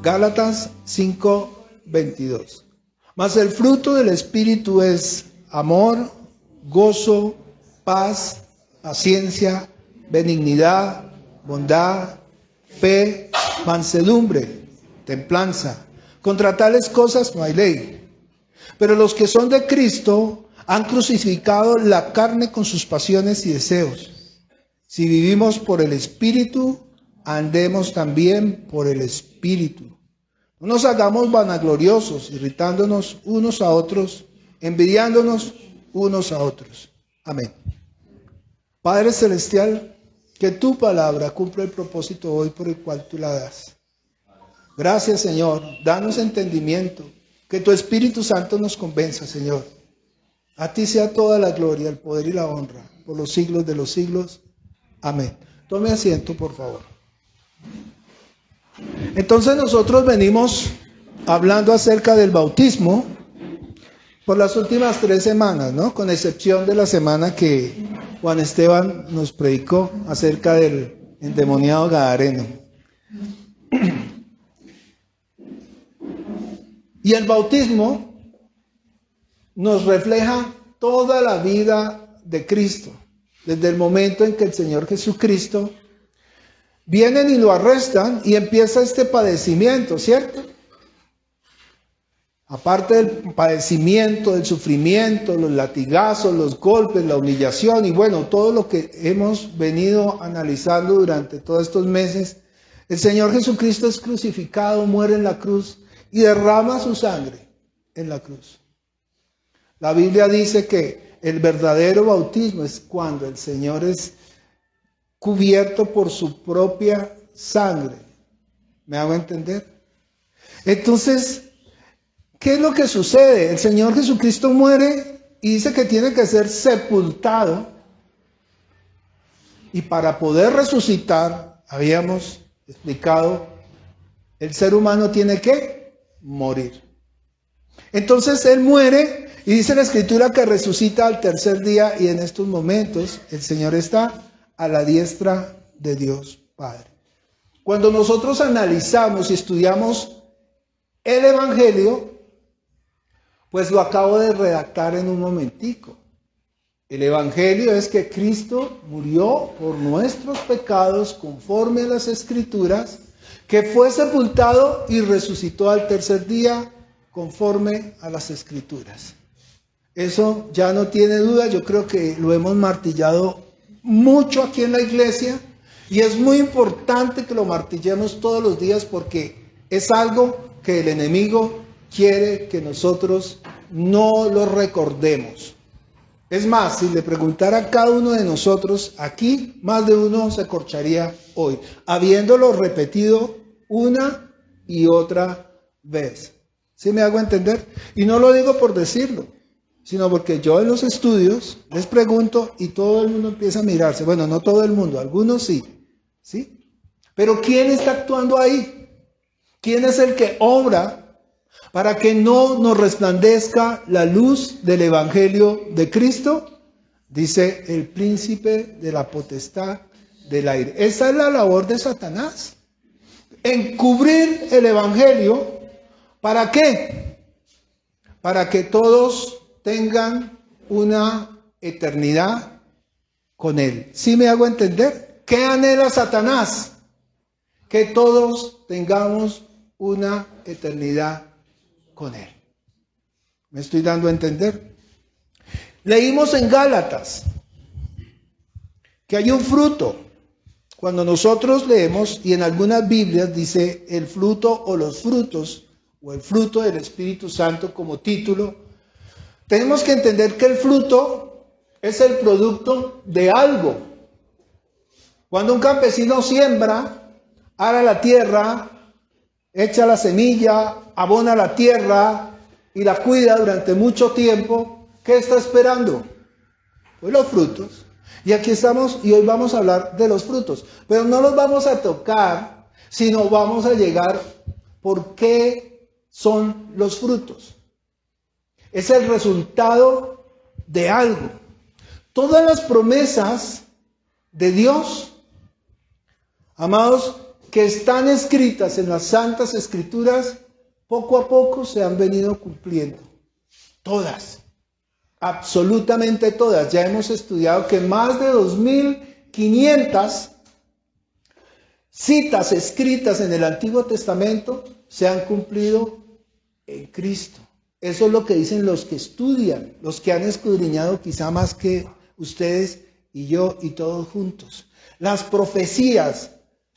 Gálatas 5:22. Mas el fruto del Espíritu es amor, gozo, paz, paciencia, benignidad, bondad, fe, mansedumbre, templanza. Contra tales cosas no hay ley. Pero los que son de Cristo han crucificado la carne con sus pasiones y deseos. Si vivimos por el Espíritu, andemos también por el Espíritu. No nos hagamos vanagloriosos, irritándonos unos a otros, envidiándonos unos a otros. Amén. Padre Celestial, que tu palabra cumpla el propósito hoy por el cual tú la das. Gracias, Señor. Danos entendimiento. Que tu Espíritu Santo nos convenza, Señor. A ti sea toda la gloria, el poder y la honra, por los siglos de los siglos. Amén. Tome asiento, por favor. Entonces nosotros venimos hablando acerca del bautismo por las últimas 3 semanas, ¿no? Con excepción de la semana que Juan Esteban nos predicó acerca del endemoniado gadareno. Y el bautismo nos refleja toda la vida de Cristo, desde el momento en que el Señor Jesucristo vienen y lo arrestan y empieza este padecimiento, ¿cierto? Aparte del padecimiento, del sufrimiento, los latigazos, los golpes, la humillación y bueno, todo lo que hemos venido analizando durante todos estos meses, el Señor Jesucristo es crucificado, muere en la cruz y derrama su sangre en la cruz. La Biblia dice que el verdadero bautismo es cuando el Señor es cubierto por su propia sangre. ¿Me hago entender? Entonces, ¿qué es lo que sucede? El Señor Jesucristo muere y dice que tiene que ser sepultado. Y para poder resucitar, habíamos explicado, el ser humano tiene que morir. Entonces Él muere y dice la Escritura que resucita al tercer día y en estos momentos el Señor está a la diestra de Dios Padre. Cuando nosotros analizamos y estudiamos el Evangelio, pues lo acabo de redactar en un momentico. El Evangelio es que Cristo murió por nuestros pecados conforme a las Escrituras, que fue sepultado y resucitó al tercer día conforme a las Escrituras. Eso ya no tiene duda, yo creo que lo hemos martillado mucho aquí en la iglesia y es muy importante que lo martillemos todos los días porque es algo que el enemigo quiere que nosotros no lo recordemos. Es más, si le preguntara a cada uno de nosotros, aquí más de uno se corcharía hoy, habiéndolo repetido una y otra vez. ¿Sí me hago entender? Y no lo digo por decirlo, sino porque yo en los estudios les pregunto y todo el mundo empieza a mirarse. Bueno, no todo el mundo, algunos sí, ¿sí? Pero ¿quién está actuando ahí? ¿Quién es el que obra para que no nos resplandezca la luz del Evangelio de Cristo? Dice el príncipe de la potestad del aire. Esa es la labor de Satanás. Encubrir el Evangelio. ¿Para qué? Para que todos tengan una eternidad con Él. ¿Sí me hago entender? ¿Qué anhela Satanás? Que todos tengamos una eternidad con Él. ¿Me estoy dando a entender? Leímos en Gálatas que hay un fruto. Cuando nosotros leemos, y en algunas Biblias dice el fruto o los frutos, o el fruto del Espíritu Santo como título, tenemos que entender que el fruto es el producto de algo. Cuando un campesino siembra, ara la tierra, echa la semilla, abona la tierra y la cuida durante mucho tiempo, ¿qué está esperando? Pues los frutos. Y aquí estamos y hoy vamos a hablar de los frutos. Pero no los vamos a tocar, sino vamos a llegar por qué son los frutos. Es el resultado de algo. Todas las promesas de Dios, amados, que están escritas en las Santas Escrituras, poco a poco se han venido cumpliendo. Todas, absolutamente todas. Ya hemos estudiado que más de 2500 citas escritas en el Antiguo Testamento se han cumplido en Cristo. Eso es lo que dicen los que estudian, los que han escudriñado quizá más que ustedes y yo y todos juntos. Las profecías,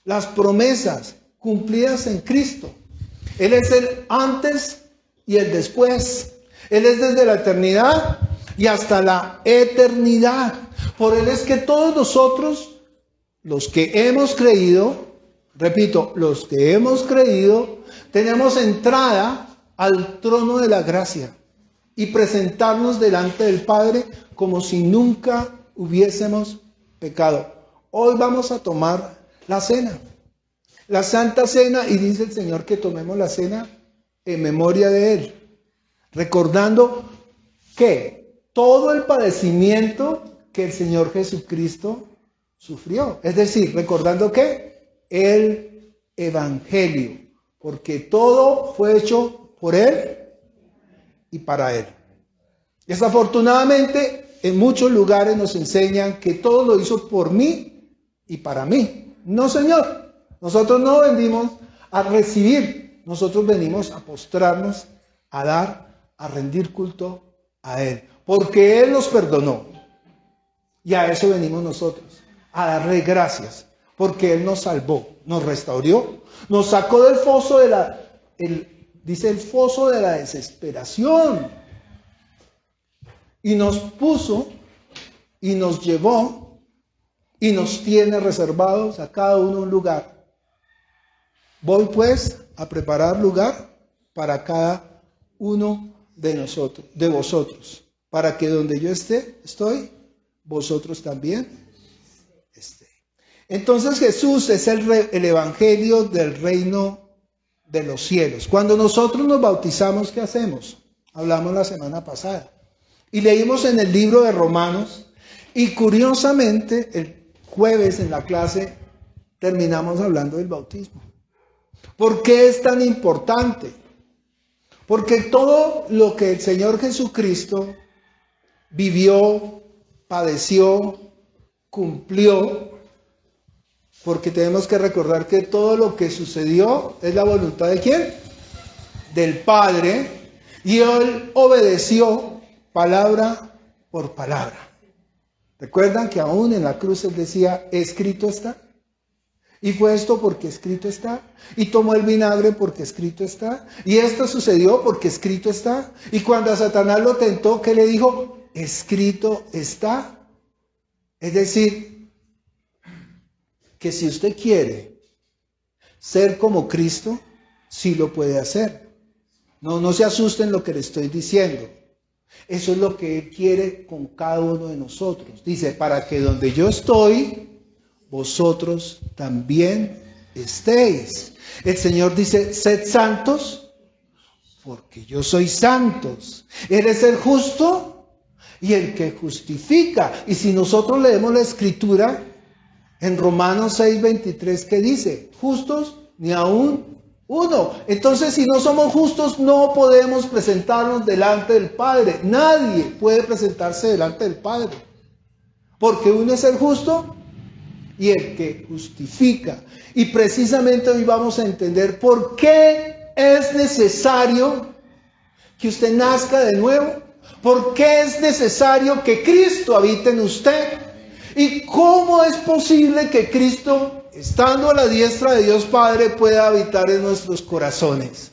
las promesas cumplidas en Cristo. Él es el antes y el después. Él es desde la eternidad y hasta la eternidad. Por Él es que todos nosotros, los que hemos creído, repito, los que hemos creído, tenemos entrada al trono de la gracia y presentarnos delante del Padre como si nunca hubiésemos pecado. Hoy vamos a tomar la cena, la Santa Cena, y dice el Señor que tomemos la cena en memoria de Él, recordando que todo el padecimiento que el Señor Jesucristo sufrió, es decir, recordando que el Evangelio, porque todo fue hecho por Él y para Él. Desafortunadamente, en muchos lugares nos enseñan que todo lo hizo por mí y para mí. No, Señor, nosotros no venimos a recibir, nosotros venimos a postrarnos, a dar, a rendir culto a Él, porque Él nos perdonó. Y a eso venimos nosotros, a darle gracias, porque Él nos salvó, nos restauró, nos sacó del foso dice el foso de la desesperación, y nos puso y nos llevó y nos tiene reservados a cada uno un lugar. Voy pues a preparar lugar para cada uno de nosotros, de vosotros, para que donde yo estoy, vosotros también estéis. Entonces Jesús es el evangelio del reino de los cielos. Cuando nosotros nos bautizamos, ¿qué hacemos? Hablamos la semana pasada y leímos en el libro de Romanos, y curiosamente el jueves en la clase terminamos hablando del bautismo. ¿Por qué es tan importante? Porque todo lo que el Señor Jesucristo vivió, padeció, cumplió, porque tenemos que recordar que todo lo que sucedió es la voluntad ¿de quién? Del Padre, y Él obedeció palabra por palabra. ¿Recuerdan que aún en la cruz Él decía, escrito está? Y fue esto porque escrito está. Y tomó el vinagre porque escrito está. Y esto sucedió porque escrito está. Y cuando a Satanás lo tentó, ¿qué le dijo? Escrito está. Es decir, que si usted quiere ser como Cristo, sí lo puede hacer. No se asusten lo que le estoy diciendo. Eso es lo que Él quiere con cada uno de nosotros. Dice, para que donde yo estoy, vosotros también estéis. El Señor dice, sed santos, porque yo soy santos. Él es el justo y el que justifica. Y si nosotros leemos la Escritura, en Romanos 6:23, ¿qué dice? Justos ni aún uno. Entonces, si no somos justos, no podemos presentarnos delante del Padre. Nadie puede presentarse delante del Padre, porque uno es el justo y el que justifica. Y precisamente hoy vamos a entender por qué es necesario que usted nazca de nuevo, por qué es necesario que Cristo habite en usted, y cómo es posible que Cristo, estando a la diestra de Dios Padre, pueda habitar en nuestros corazones.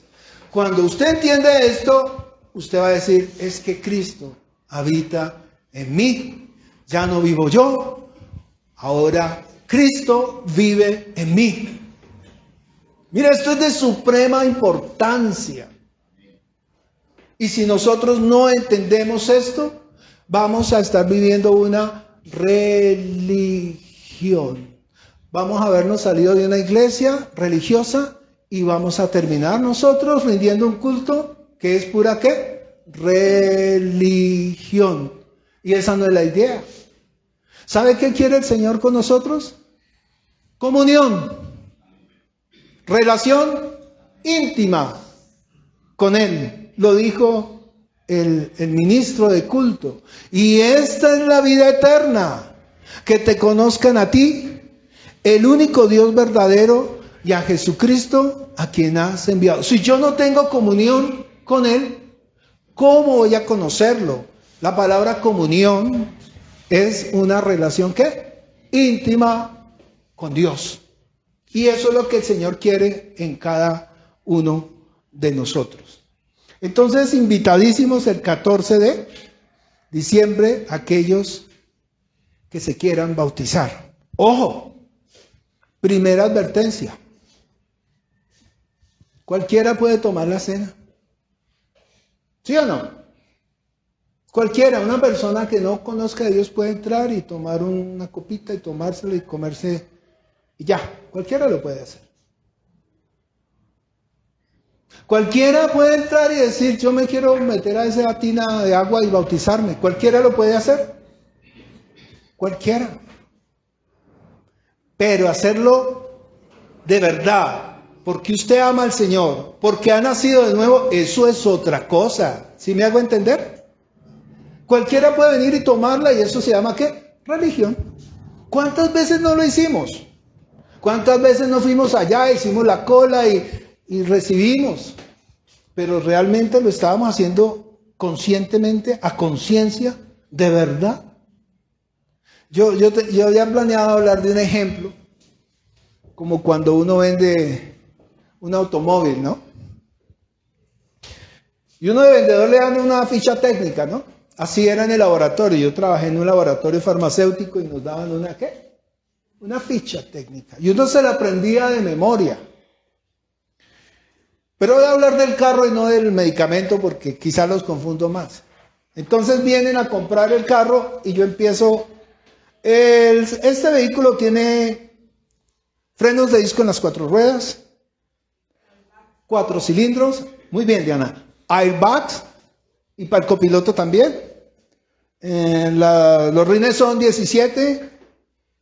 Cuando usted entiende esto, usted va a decir, es que Cristo habita en mí. Ya no vivo yo, ahora Cristo vive en mí. Mira, esto es de suprema importancia. Y si nosotros no entendemos esto, vamos a estar viviendo una religión. Vamos a habernos salido de una iglesia religiosa y vamos a terminar nosotros rindiendo un culto que es pura ¿qué? Religión. Y esa no es la idea. ¿Sabe qué quiere el Señor con nosotros? Comunión. Relación íntima con Él, lo dijo el ministro de culto. Y esta es la vida eterna, que te conozcan a ti, el único Dios verdadero, y a Jesucristo a quien has enviado. Si yo no tengo comunión con Él, ¿cómo voy a conocerlo? La palabra comunión es una relación ¿qué? Íntima con Dios. Y eso es lo que el Señor quiere en cada uno de nosotros. Entonces, invitadísimos el 14 de diciembre, aquellos que se quieran bautizar. Ojo, primera advertencia. Cualquiera puede tomar la cena. ¿Sí o no? Cualquiera, una persona que no conozca a Dios puede entrar y tomar una copita y tomársela y comerse y ya, cualquiera lo puede hacer. Cualquiera puede entrar y decir, yo me quiero meter a esa tina de agua y bautizarme. Cualquiera lo puede hacer. Cualquiera. Pero hacerlo de verdad, porque usted ama al Señor, porque ha nacido de nuevo, eso es otra cosa. ¿Sí me hago entender? Cualquiera puede venir y tomarla y eso se llama ¿qué? Religión. ¿Cuántas veces no lo hicimos? ¿Cuántas veces no fuimos allá, hicimos la cola y recibimos? Pero realmente lo estábamos haciendo conscientemente, a conciencia, de verdad. Yo había planeado hablar de un ejemplo, como cuando uno vende un automóvil, ¿no? Y uno de vendedor le dan una ficha técnica, ¿no? Así era en el laboratorio. Yo trabajé en un laboratorio farmacéutico y nos daban una ¿qué? Una ficha técnica. Y uno se la aprendía de memoria. Pero voy a hablar del carro y no del medicamento porque quizá los confundo más. Entonces vienen a comprar el carro y yo empiezo... Este vehículo tiene frenos de disco en las 4 ruedas, 4 cilindros. Muy bien, Diana. Airbags y para el copiloto también. Los rines son 17.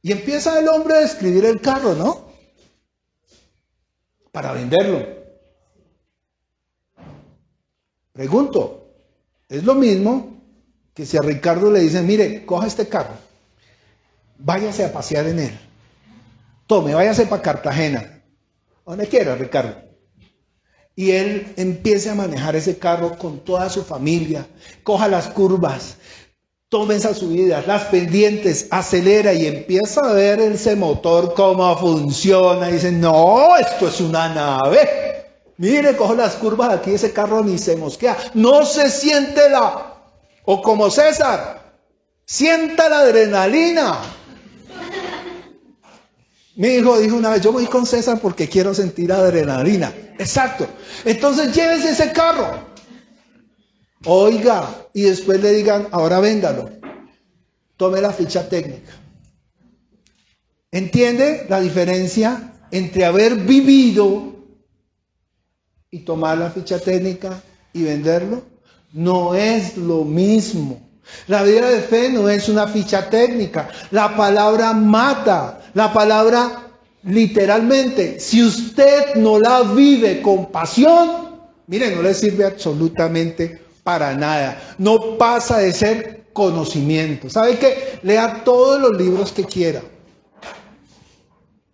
Y empieza el hombre a describir el carro, ¿no? Para venderlo. Pregunto, ¿es lo mismo que si a Ricardo le dicen, mire, coja este carro, váyase a pasear en él, tome, váyase para Cartagena, donde quiera, Ricardo, y él empiece a manejar ese carro con toda su familia, coja las curvas, tome esas subidas, las pendientes, acelera y empieza a ver ese motor cómo funciona, y dice, no, esto es una nave. Mire, cojo las curvas aquí, ese carro ni se mosquea. No se siente o como César, sienta la adrenalina. Mi hijo dijo una vez, yo voy con César porque quiero sentir adrenalina. Exacto. Entonces llévese ese carro. Oiga, y después le digan, ahora véndalo. Tome la ficha técnica. ¿Entiende la diferencia entre haber vivido y tomar la ficha técnica y venderlo? No es lo mismo. La vida de fe no es una ficha técnica. La palabra mata. La palabra literalmente, si usted no la vive con pasión, mire, no le sirve absolutamente para nada. No pasa de ser conocimiento. ¿Sabe qué? Lea todos los libros que quiera.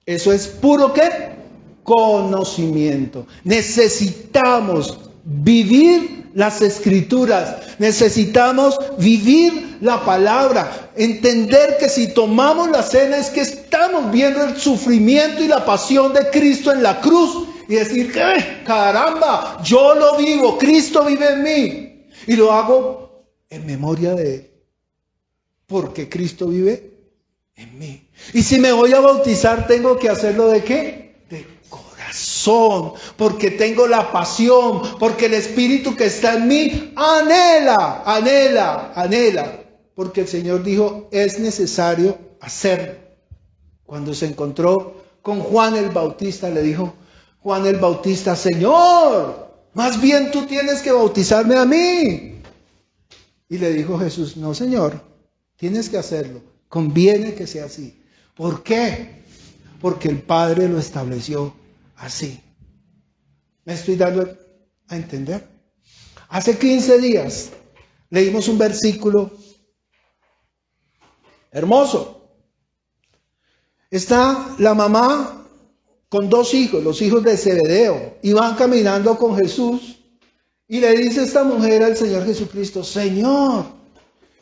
Eso es puro ¿qué? Conocimiento. Necesitamos vivir las escrituras, necesitamos vivir la palabra, entender que si tomamos la cena es que estamos viendo el sufrimiento y la pasión de Cristo en la cruz y decir que caramba, yo lo vivo, Cristo vive en mí y lo hago en memoria de Él, porque Cristo vive en mí. Y si me voy a bautizar, tengo que hacerlo ¿de qué? De corazón, porque tengo la pasión, porque el Espíritu que está en mí anhela, porque el Señor dijo, es necesario hacerlo. Cuando se encontró con Juan el Bautista, le dijo, Juan el Bautista, Señor, más bien tú tienes que bautizarme a mí. Y le dijo Jesús, no, Señor, tienes que hacerlo, conviene que sea así. ¿Por qué? Porque el Padre lo estableció así. ¿Me estoy dando a entender? Hace 15 días leímos un versículo hermoso. Está la mamá con 2 hijos, los hijos de Zebedeo, y van caminando con Jesús. Y le dice esta mujer al Señor Jesucristo: Señor,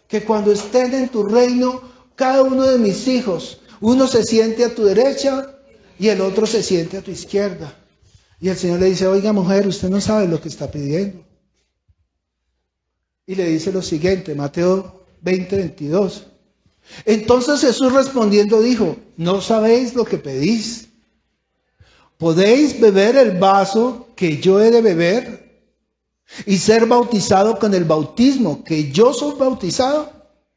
que cuando estén en tu reino, cada uno de mis hijos, uno se siente a tu derecha y el otro se siente a tu izquierda. Y el Señor le dice: oiga, mujer, usted no sabe lo que está pidiendo. Y le dice lo siguiente, Mateo 20:22. Entonces Jesús respondiendo dijo: no sabéis lo que pedís. ¿Podéis beber el vaso que yo he de beber y ser bautizado con el bautismo que yo soy bautizado?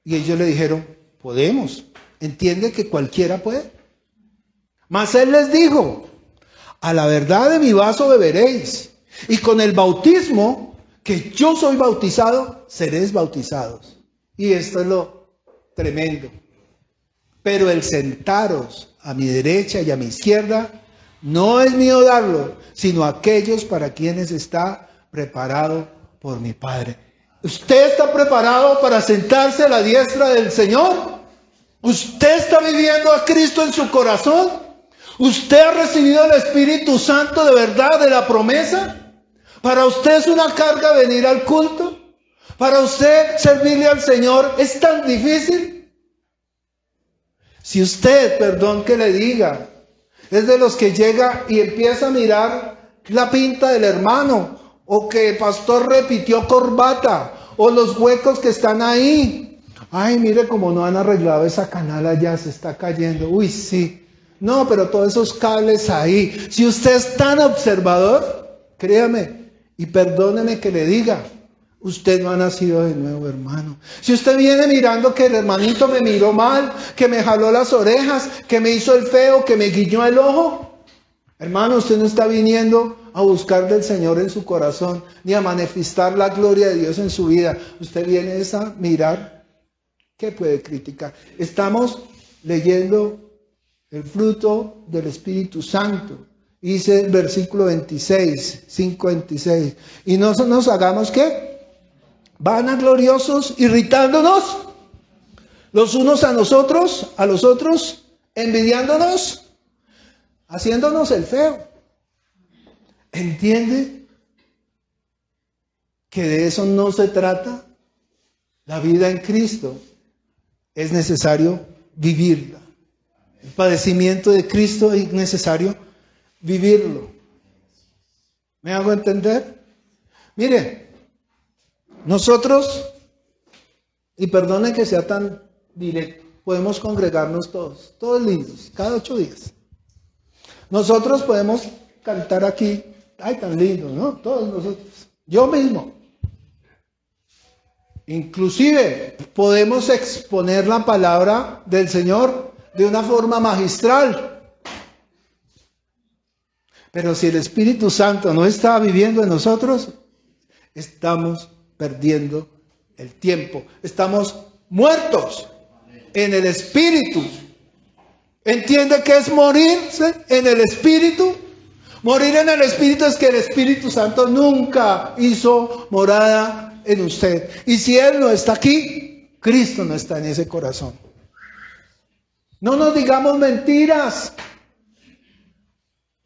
Y ellos le dijeron: podemos. ¿Entiende que cualquiera puede? Mas él les dijo: a la verdad de mi vaso beberéis, y con el bautismo que yo soy bautizado, seréis bautizados. Y esto es lo tremendo. Pero el sentaros a mi derecha y a mi izquierda, no es mío darlo, sino aquellos para quienes está preparado por mi Padre. ¿Usted está preparado para sentarse a la diestra del Señor? ¿Usted está viviendo a Cristo en su corazón? ¿Usted ha recibido el Espíritu Santo de verdad, de la promesa? ¿Para usted es una carga venir al culto? ¿Para usted servirle al Señor es tan difícil? Si usted, perdón que le diga, es de los que llega y empieza a mirar la pinta del hermano, o que el pastor repitió corbata, o los huecos que están ahí. Ay, mire cómo no han arreglado esa canal allá, se está cayendo. Uy, sí. No, pero todos esos cables ahí. Si usted es tan observador, créame, y perdóneme que le diga, usted no ha nacido de nuevo, hermano. Si usted viene mirando que el hermanito me miró mal, que me jaló las orejas, que me hizo el feo, que me guiñó el ojo, hermano, usted no está viniendo a buscar del Señor en su corazón, ni a manifestar la gloria de Dios en su vida. Usted viene a mirar qué puede criticar. Estamos leyendo el fruto del Espíritu Santo. Dice el versículo 26, 5:26. Y no nos hagamos ¿qué? Vanagloriosos, irritándonos los unos a los otros, envidiándonos, haciéndonos el feo. ¿Entiende que de eso no se trata? La vida en Cristo es necesario vivirla. El padecimiento de Cristo es necesario vivirlo. ¿Me hago entender? Mire, nosotros, y perdone que sea tan directo, podemos congregarnos todos lindos, cada 8 días. Nosotros podemos cantar aquí, ay, tan lindo, ¿no? Todos nosotros, yo mismo. Inclusive podemos exponer la palabra del Señor de una forma magistral. Pero si el Espíritu Santo no está viviendo en nosotros, estamos perdiendo el tiempo. Estamos muertos en el Espíritu. ¿Entiende qué es morirse en el Espíritu? Morir en el Espíritu es que el Espíritu Santo nunca hizo morada en usted. Y si Él no está aquí, Cristo no está en ese corazón. No nos digamos mentiras.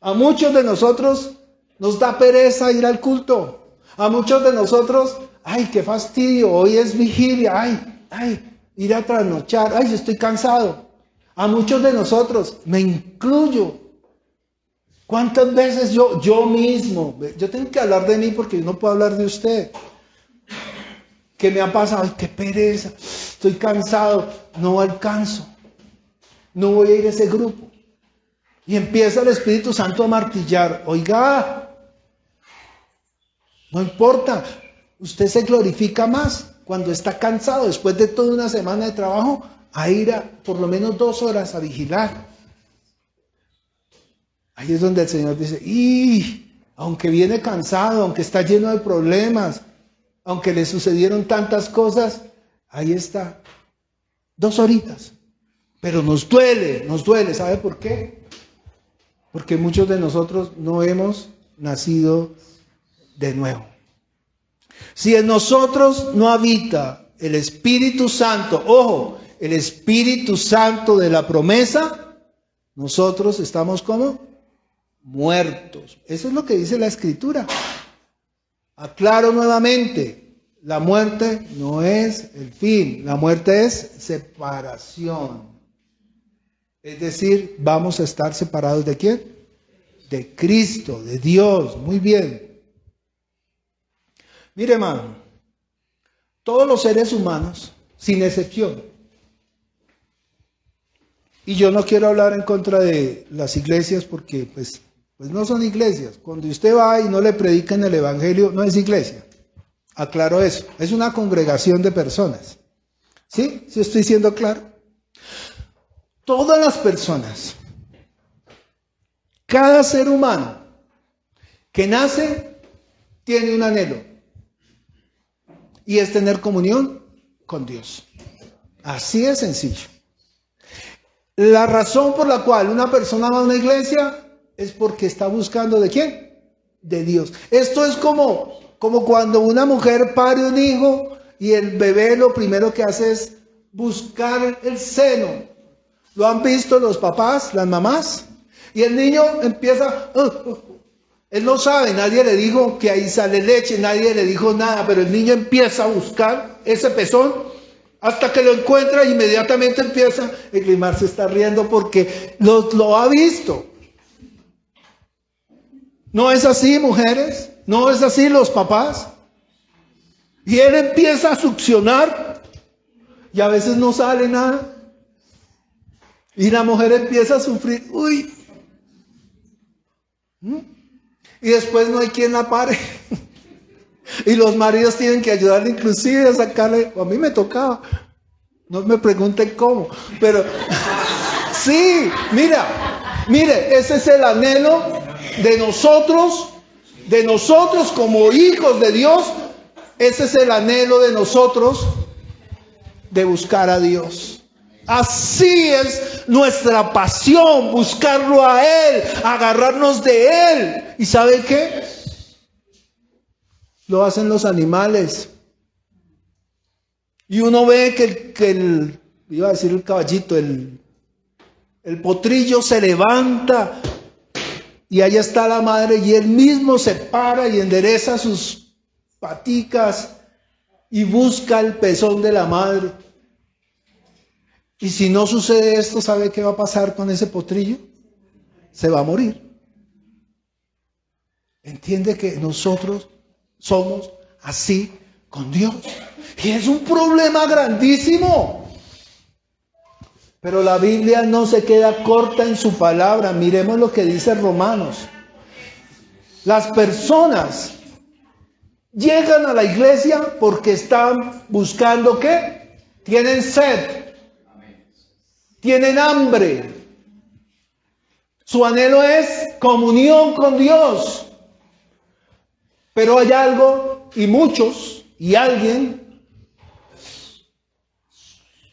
A muchos de nosotros nos da pereza ir al culto. A muchos de nosotros, ay, qué fastidio, hoy es vigilia, ay, ir a trasnochar, ay, estoy cansado. A muchos de nosotros, me incluyo. ¿Cuántas veces yo mismo, yo tengo que hablar de mí porque yo no puedo hablar de usted? ¿Qué me ha pasado? Ay, qué pereza, estoy cansado, no alcanzo, no voy a ir a ese grupo. Y empieza el Espíritu Santo a martillar. Oiga, no importa, usted se glorifica más cuando está cansado después de toda una semana de trabajo a ir por lo menos 2 horas a vigilar. Ahí es donde el Señor dice, aunque viene cansado, aunque está lleno de problemas, aunque le sucedieron tantas cosas, ahí está, 2 horitas. Pero nos duele, ¿sabe por qué? Porque muchos de nosotros no hemos nacido de nuevo. Si en nosotros no habita el Espíritu Santo, ojo, el Espíritu Santo de la promesa, nosotros estamos como muertos. Eso es lo que dice la Escritura. Aclaro nuevamente, la muerte no es el fin, la muerte es separación. Es decir, vamos a estar separados ¿de quién? De Cristo, de Dios. Muy bien. Mire, hermano, todos los seres humanos, sin excepción, y yo no quiero hablar en contra de las iglesias porque pues no son iglesias. Cuando usted va y no le predican el evangelio, no es iglesia. Aclaro eso. Es una congregación de personas. ¿Sí? ¿Sí estoy siendo claro? Todas las personas, cada ser humano que nace, tiene un anhelo. Y es tener comunión con Dios. Así de sencillo. La razón por la cual una persona va a una iglesia es porque está buscando ¿de quién? De Dios. Esto es como cuando una mujer pare un hijo y el bebé lo primero que hace es buscar el seno. ¿Lo han visto los papás, las mamás? Y el niño empieza... Él no sabe, nadie le dijo que ahí sale leche, nadie le dijo nada, pero el niño empieza a buscar ese pezón hasta que lo encuentra e inmediatamente empieza. Eglimar se está riendo porque lo ha visto. ¿No es así, mujeres? ¿No es así los papás? Y él empieza a succionar y a veces no sale nada. Y la mujer empieza a sufrir. ¡Uy! Y después no hay quien la pare. Y los maridos tienen que ayudarle inclusive a sacarle. A mí me tocaba. No me pregunten cómo. Pero sí, mire, ese es el anhelo de nosotros como hijos de Dios. Ese es el anhelo de nosotros de buscar a Dios. Así es nuestra pasión, buscarlo a Él, agarrarnos de Él. ¿Y sabe qué? Lo hacen los animales. Y uno ve que iba a decir el caballito, el potrillo se levanta y allá está la madre y él mismo se para y endereza sus paticas y busca el pezón de la madre. Y si no sucede esto, ¿sabe qué va a pasar con ese potrillo? Se va a morir. Entiende que nosotros somos así con Dios. Y es un problema grandísimo. Pero la Biblia no se queda corta en su palabra. Miremos lo que dice Romanos. Las personas llegan a la iglesia porque están buscando ¿qué? Tienen sed. Tienen hambre. Su anhelo es comunión con Dios. Pero hay algo y muchos y alguien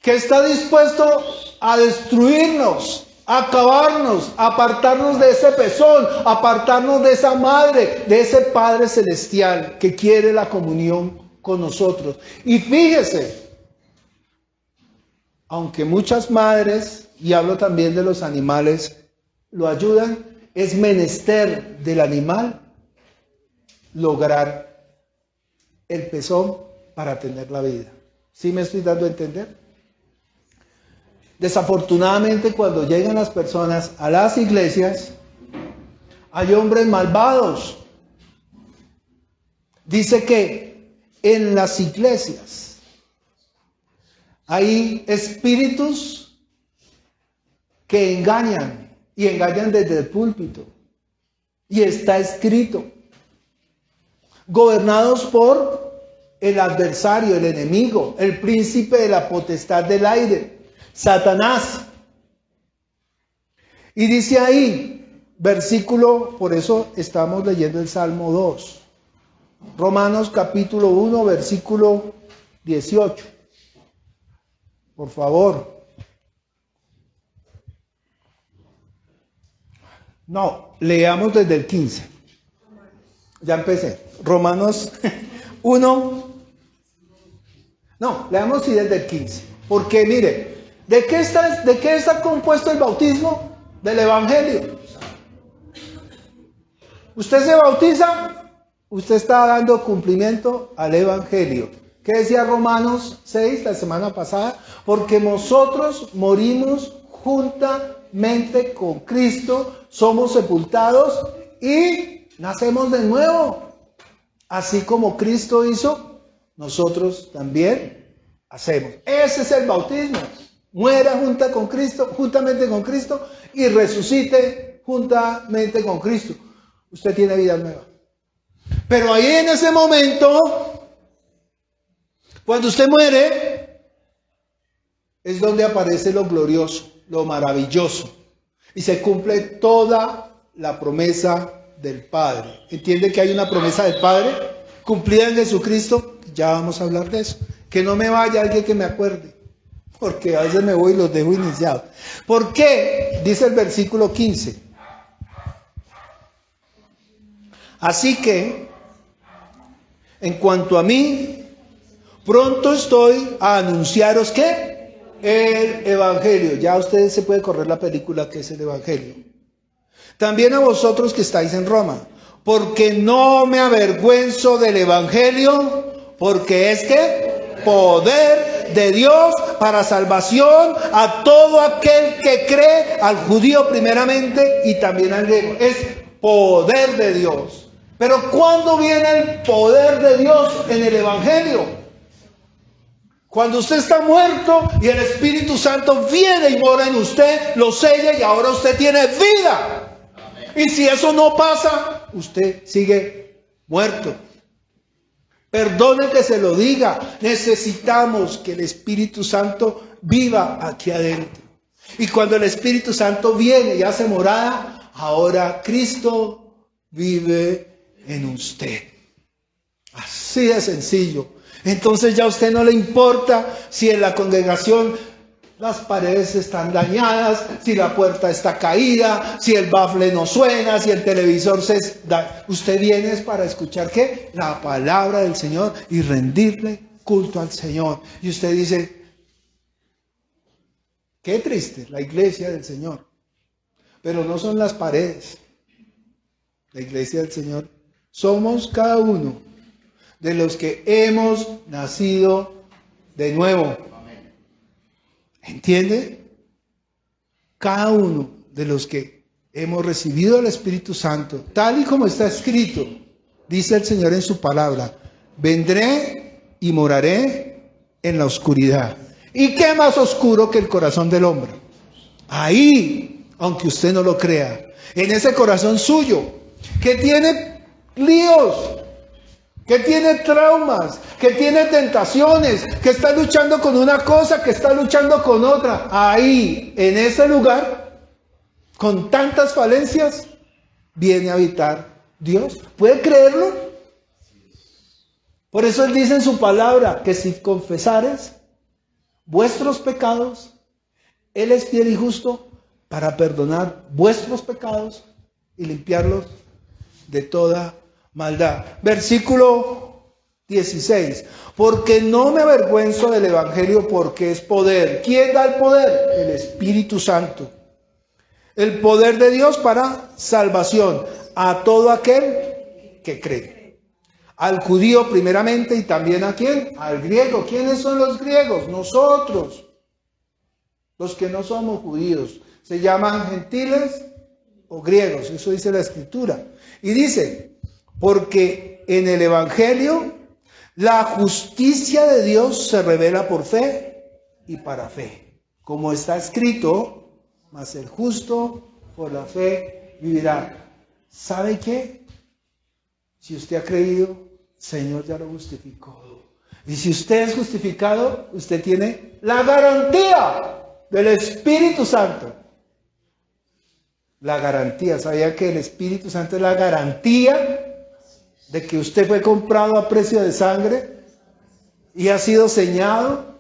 que está dispuesto a destruirnos, a acabarnos, a apartarnos de ese pezón, a apartarnos de esa madre, de ese Padre Celestial que quiere la comunión con nosotros. Y fíjese, aunque muchas madres, y hablo también de los animales, lo ayudan, es menester del animal lograr el pezón para tener la vida. ¿Sí me estoy dando a entender? Desafortunadamente, cuando llegan las personas a las iglesias, hay hombres malvados. Dice que en las iglesias hay espíritus que engañan, y engañan desde el púlpito. Y está escrito, gobernados por el adversario, el enemigo, el príncipe de la potestad del aire, Satanás. Y dice ahí, versículo, por eso estamos leyendo el Salmo 2, Romanos capítulo 1, versículo 18. Por favor. No, leamos desde el 15. Ya empecé. Romanos 1. No, leamos sí desde el 15. Porque mire, ¿de qué está compuesto el bautismo? Del Evangelio. Usted se bautiza, usted está dando cumplimiento al Evangelio. ¿Qué decía Romanos 6 la semana pasada? Porque nosotros morimos juntamente con Cristo, somos sepultados y nacemos de nuevo. Así como Cristo hizo, nosotros también hacemos. Ese es el bautismo. Muera juntamente con Cristo y resucite juntamente con Cristo. Usted tiene vida nueva. Pero ahí en ese momento, cuando usted muere, es donde aparece lo glorioso, lo maravilloso. Y se cumple toda la promesa del Padre. ¿Entiende que hay una promesa del Padre cumplida en Jesucristo? Ya vamos a hablar de eso. Que no me vaya alguien que me acuerde, porque a veces me voy y los dejo iniciados. ¿Por qué? Dice el versículo 15. Así que, en cuanto a mí, pronto estoy a anunciaros ¿qué? El Evangelio. Ya usted se puede correr la película que es el Evangelio. También a vosotros que estáis en Roma, porque no me avergüenzo del Evangelio, porque es que poder de Dios para salvación a todo aquel que cree, al judío primeramente y también al griego. Es poder de Dios. Pero ¿cuándo viene el poder de Dios en el Evangelio? Cuando usted está muerto y el Espíritu Santo viene y mora en usted, lo sella y ahora usted tiene vida. Y si eso no pasa, usted sigue muerto. Perdone que se lo diga, necesitamos que el Espíritu Santo viva aquí adentro. Y cuando el Espíritu Santo viene y hace morada, ahora Cristo vive en usted. Así de sencillo. Entonces ya a usted no le importa si en la congregación las paredes están dañadas, si la puerta está caída, si el bafle no suena, si el televisor se da. Usted viene para escuchar ¿qué? La palabra del Señor y rendirle culto al Señor. Y usted dice, qué triste la iglesia del Señor. Pero no son las paredes. La iglesia del Señor somos cada uno de los que hemos nacido de nuevo. ¿Entiende? Cada uno de los que hemos recibido el Espíritu Santo, tal y como está escrito, dice el Señor en su palabra, vendré y moraré en la oscuridad. ¿Y qué más oscuro que el corazón del hombre? Ahí, aunque usted no lo crea, en ese corazón suyo, que tiene líos, que tiene traumas, que tiene tentaciones, que está luchando con una cosa, que está luchando con otra. Ahí, en ese lugar, con tantas falencias, viene a habitar Dios. ¿Puede creerlo? Por eso Él dice en su palabra que si confesares vuestros pecados, Él es fiel y justo para perdonar vuestros pecados y limpiarlos de toda maldad. Versículo 16. Porque no me avergüenzo del Evangelio porque es poder. ¿Quién da el poder? El Espíritu Santo. El poder de Dios para salvación a todo aquel que cree. Al judío primeramente y también a quién? Al griego. ¿Quiénes son los griegos? Nosotros. Los que no somos judíos. Se llaman gentiles o griegos. Eso dice la Escritura. Y dice, porque en el Evangelio la justicia de Dios se revela por fe y para fe. Como está escrito, mas el justo por la fe vivirá. ¿Sabe qué? Si usted ha creído, el Señor ya lo justificó. Y si usted es justificado, usted tiene la garantía del Espíritu Santo. La garantía. ¿Sabía que el Espíritu Santo es la garantía de que usted fue comprado a precio de sangre y ha sido sellado?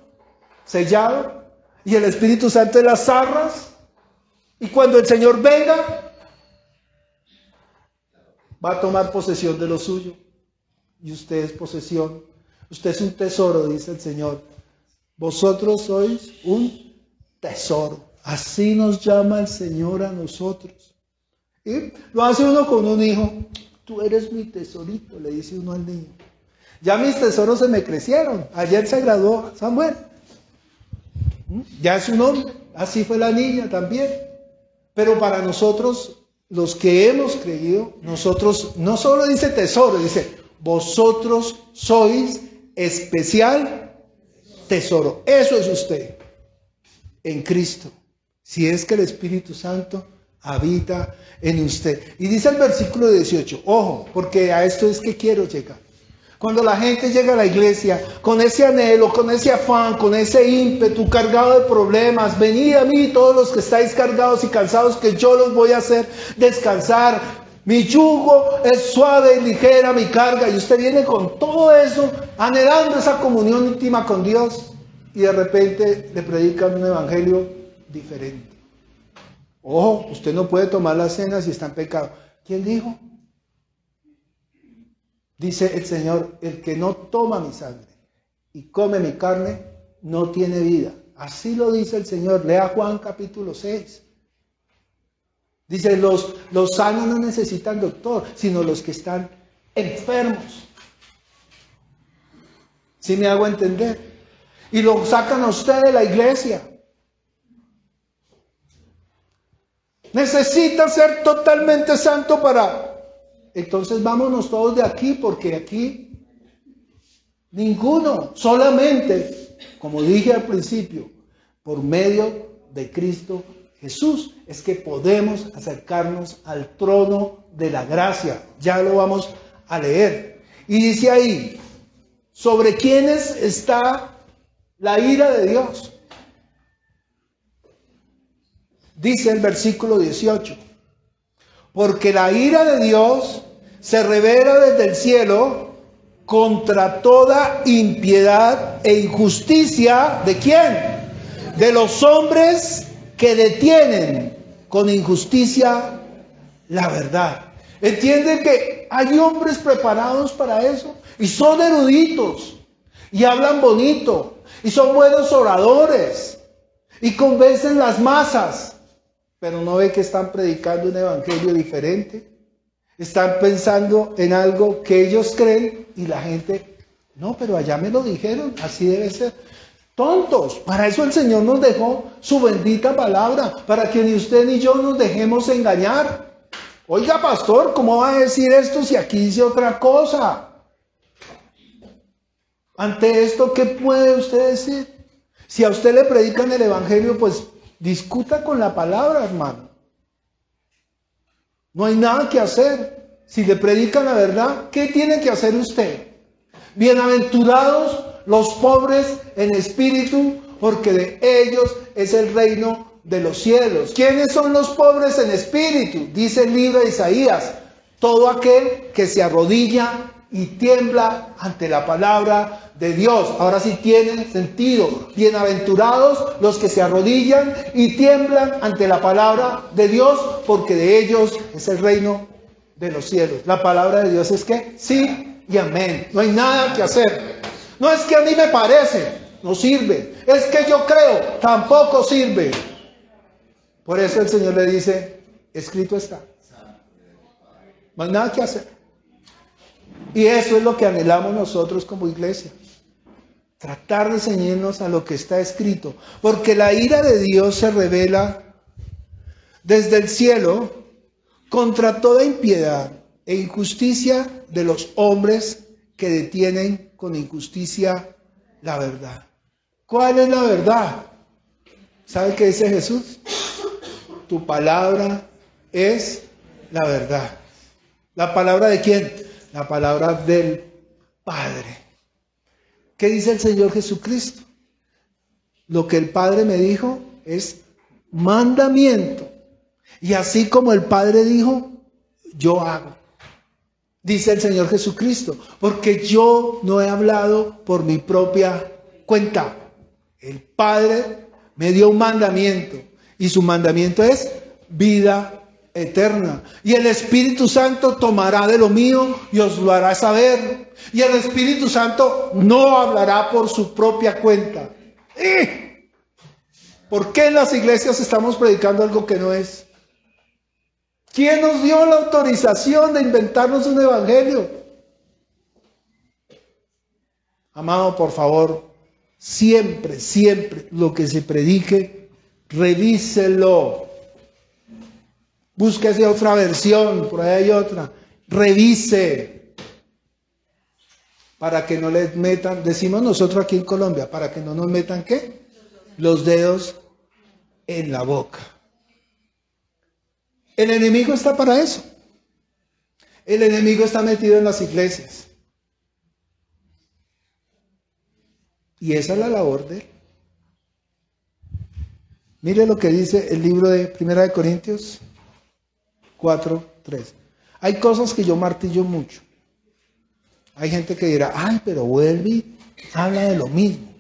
Y el Espíritu Santo es las arras. Y cuando el Señor venga, va a tomar posesión de lo suyo. Y usted es posesión. Usted es un tesoro, dice el Señor. Vosotros sois un tesoro. Así nos llama el Señor a nosotros. ¿Y lo hace uno con un hijo? Tú eres mi tesorito, le dice uno al niño. Ya mis tesoros se me crecieron. Ayer se graduó Samuel. Ya es un hombre. Así fue la niña también. Pero para nosotros, los que hemos creído, nosotros no solo dice tesoro, dice vosotros sois especial tesoro. Eso es usted en Cristo. Si es que el Espíritu Santo habita en usted. Y dice el versículo 18, ojo, porque a esto es que quiero llegar. Cuando la gente llega a la iglesia con ese anhelo, con ese afán, con ese ímpetu, cargado de problemas, venid a mí todos los que estáis cargados y cansados, que yo los voy a hacer descansar. Mi yugo es suave y ligera mi carga. Y usted viene con todo eso, anhelando esa comunión íntima con Dios, y de repente le predican un evangelio diferente. Ojo, usted no puede tomar la cena si está en pecado. ¿Quién dijo? Dice el Señor, el que no toma mi sangre y come mi carne, no tiene vida. Así lo dice el Señor. Lea Juan capítulo 6. Dice, los sanos no necesitan doctor, sino los que están enfermos. ¿Sí me hago entender? Y lo sacan a usted de la iglesia. Necesita ser totalmente santo para... Entonces vámonos todos de aquí, porque aquí ninguno, solamente, como dije al principio, por medio de Cristo Jesús, es que podemos acercarnos al trono de la gracia. Ya lo vamos a leer. Y dice ahí, ¿sobre quiénes está la ira de Dios? Dice el versículo 18. Porque la ira de Dios se revela desde el cielo contra toda impiedad e injusticia. ¿De quién? De los hombres que detienen con injusticia la verdad. ¿Entienden que hay hombres preparados para eso? Y son eruditos, y hablan bonito, y son buenos oradores, y convencen las masas. Pero no ve que están predicando un evangelio diferente. Están pensando en algo que ellos creen y la gente, no, pero allá me lo dijeron, así debe ser. Tontos, para eso el Señor nos dejó su bendita palabra, para que ni usted ni yo nos dejemos engañar. Oiga, pastor, ¿cómo va a decir esto si aquí dice otra cosa? Ante esto, ¿qué puede usted decir? Si a usted le predican el evangelio, pues discuta con la palabra, hermano. No hay nada que hacer. Si le predican la verdad, ¿qué tiene que hacer usted? Bienaventurados los pobres en espíritu, porque de ellos es el reino de los cielos. ¿Quiénes son los pobres en espíritu? Dice el libro de Isaías, todo aquel que se arrodilla y tiembla ante la palabra de Dios. Ahora sí tiene sentido. Bienaventurados los que se arrodillan y tiemblan ante la palabra de Dios, porque de ellos es el reino de los cielos. La palabra de Dios es que sí y amén. No hay nada que hacer. No es que a mí me parece, no sirve. Es que yo creo, tampoco sirve. Por eso el Señor le dice, escrito está. No hay nada que hacer. Y eso es lo que anhelamos nosotros como iglesia. Tratar de ceñirnos a lo que está escrito. Porque la ira de Dios se revela desde el cielo contra toda impiedad e injusticia de los hombres que detienen con injusticia la verdad. ¿Cuál es la verdad? ¿Sabe qué dice Jesús? Tu palabra es la verdad. ¿La palabra de quién? La palabra del Padre. ¿Qué dice el Señor Jesucristo? Lo que el Padre me dijo es mandamiento. Y así como el Padre dijo, yo hago. Dice el Señor Jesucristo, porque yo no he hablado por mi propia cuenta. El Padre me dio un mandamiento y su mandamiento es vida eterna. Y el Espíritu Santo tomará de lo mío y os lo hará saber. Y el Espíritu Santo no hablará por su propia cuenta. ¿Por qué en las iglesias estamos predicando algo que no es? ¿Quién nos dio la autorización de inventarnos un evangelio? Amado, por favor, siempre, siempre lo que se predique, revíselo. Búsquese otra versión, por ahí hay otra. Revise. Para que no les metan, decimos nosotros aquí en Colombia, para que no nos metan ¿qué? Los dedos en la boca. El enemigo está para eso. El enemigo está metido en las iglesias. Y esa es la labor de él. Mire lo que dice el libro de 1 Corintios 4:3. Hay cosas que yo martillo mucho. Hay gente que dirá, ay, pero vuelve y habla de lo mismo.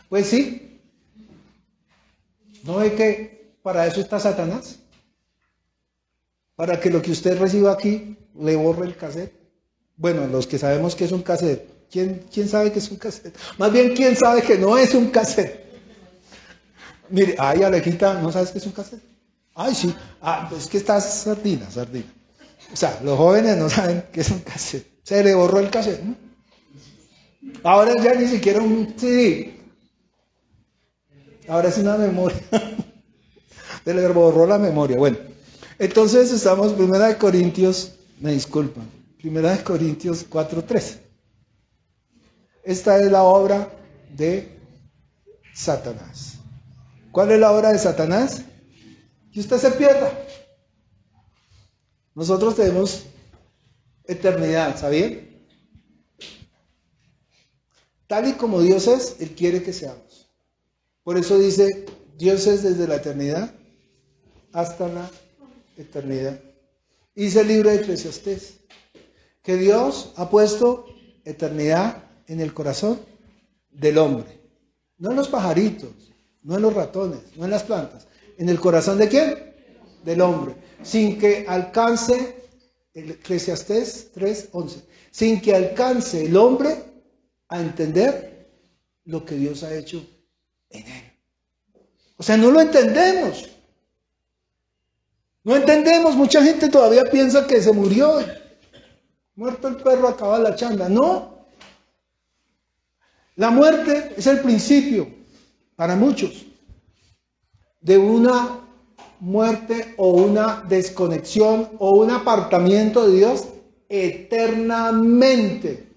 Pues sí. ¿No ve que para eso está Satanás? Para que lo que usted reciba aquí le borre el cassette. Bueno, los que sabemos que es un cassette. ¿Quién sabe que es un cassette? Más bien, ¿quién sabe que no es un cassette? Mire, ay, Alejita, ¿no sabes qué es un cassette? Ay, sí. Ah, pues es que estás sardina. O sea, los jóvenes no saben qué es un cassette. Se le borró el cassette, ¿no? Ahora ya ni siquiera un CD. Ahora es una memoria. Se le borró la memoria. Bueno, entonces estamos 1 Corintios, me disculpan, 1 Corintios 4:13. Esta es la obra de Satanás. ¿Cuál es la obra de Satanás? Que usted se pierda. Nosotros tenemos eternidad, ¿sabían? Tal y como Dios es, Él quiere que seamos. Por eso dice, Dios es desde la eternidad hasta la eternidad. Dice el libro de Eclesiastés, que Dios ha puesto eternidad en el corazón del hombre. No en los pajaritos, no en los ratones, no en las plantas. ¿En el corazón de quién? Del hombre. Sin que alcance, el Eclesiastés 3:11, sin que alcance el hombre a entender lo que Dios ha hecho en él. O sea, no lo entendemos. No entendemos. Mucha gente todavía piensa que se murió. Muerto el perro, acaba la chanda. No. La muerte es el principio, para muchos, de una muerte o una desconexión o un apartamiento de Dios eternamente.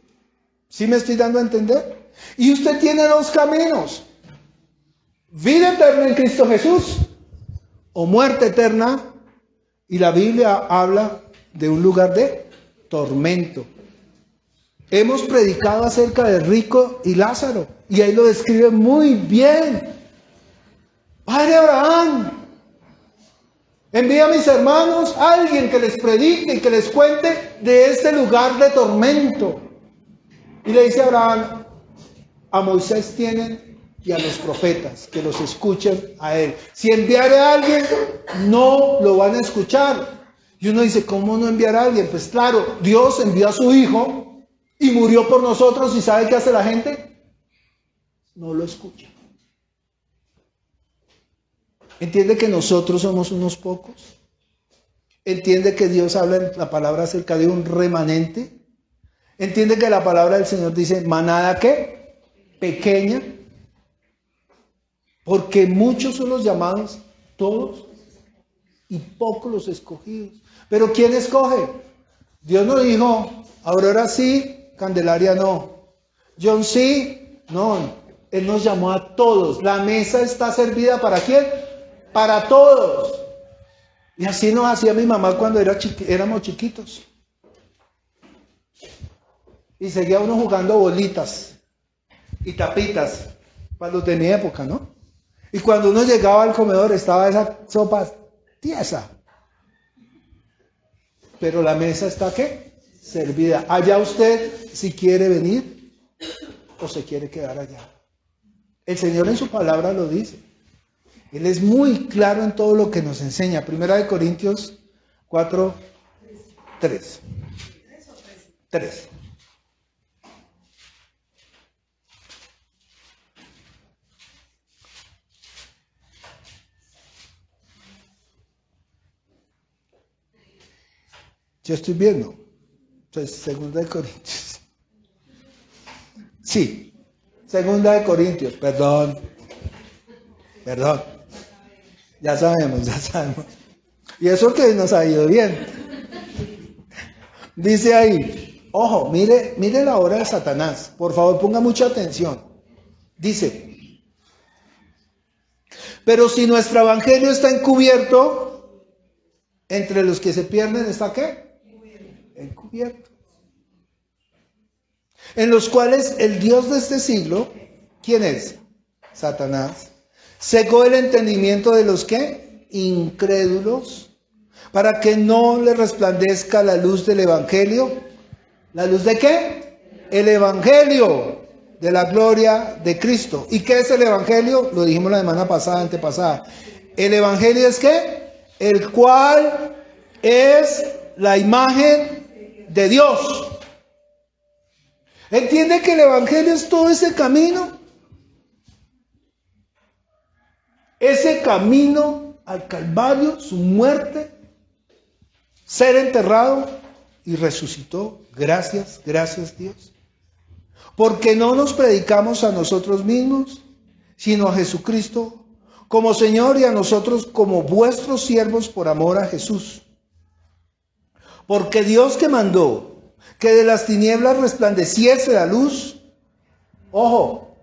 ¿Sí me estoy dando a entender? Y usted tiene dos caminos: vida eterna en Cristo Jesús o muerte eterna. Y la Biblia habla de un lugar de tormento. Hemos predicado acerca de rico y Lázaro y ahí lo describe muy bien. Padre Abraham, envía a mis hermanos a alguien que les predique y que les cuente de este lugar de tormento. Y le dice a Abraham, a Moisés tienen y a los profetas, que los escuchen a él. Si enviare a alguien, no lo van a escuchar. Y uno dice, ¿cómo no enviar a alguien? Pues claro, Dios envió a su Hijo y murió por nosotros. ¿Y sabe qué hace la gente? No lo escucha. ¿Entiende que nosotros somos unos pocos? ¿Entiende que Dios habla en la palabra acerca de un remanente? ¿Entiende que la palabra del Señor dice, manada qué? Pequeña. Porque muchos son los llamados, todos, y pocos los escogidos. Pero ¿quién escoge? Dios no dijo, Aurora sí, Candelaria no. John sí, no. Él nos llamó a todos. La mesa está servida ¿para quién? Para todos. Y así nos hacía mi mamá cuando éramos chiquitos. Y seguía uno jugando bolitas y tapitas, para los de mi época, ¿no? Y cuando uno llegaba al comedor estaba esa sopa tiesa. Pero la mesa está ¿qué? Servida. Allá usted si quiere venir o se quiere quedar allá. El Señor en su palabra lo dice. Él es muy claro en todo lo que nos enseña. 1 Corintios 4, 3. 3. Yo estoy viendo. Entonces, 2 Corintios. Sí, 2 Corintios, perdón. Ya sabemos. Y eso que nos ha ido bien. Dice ahí, ojo, mire la obra de Satanás. Por favor, ponga mucha atención. Dice, pero si nuestro evangelio está encubierto, entre los que se pierden, ¿está qué? Encubierto. En los cuales el Dios de este siglo, ¿quién es? Satanás. Cegó el entendimiento de los que incrédulos, para que no le resplandezca la luz del evangelio. ¿La luz de qué? El evangelio de la gloria de Cristo. ¿Y qué es el evangelio? Lo dijimos la semana pasada, antepasada. El evangelio es ¿qué? El cual es la imagen de Dios. ¿Entiende que el evangelio es todo ese camino? Ese camino al Calvario, su muerte, ser enterrado y resucitó. Gracias Dios. Porque no nos predicamos a nosotros mismos, sino a Jesucristo como Señor y a nosotros como vuestros siervos por amor a Jesús. Porque Dios que mandó que de las tinieblas resplandeciese la luz, ojo,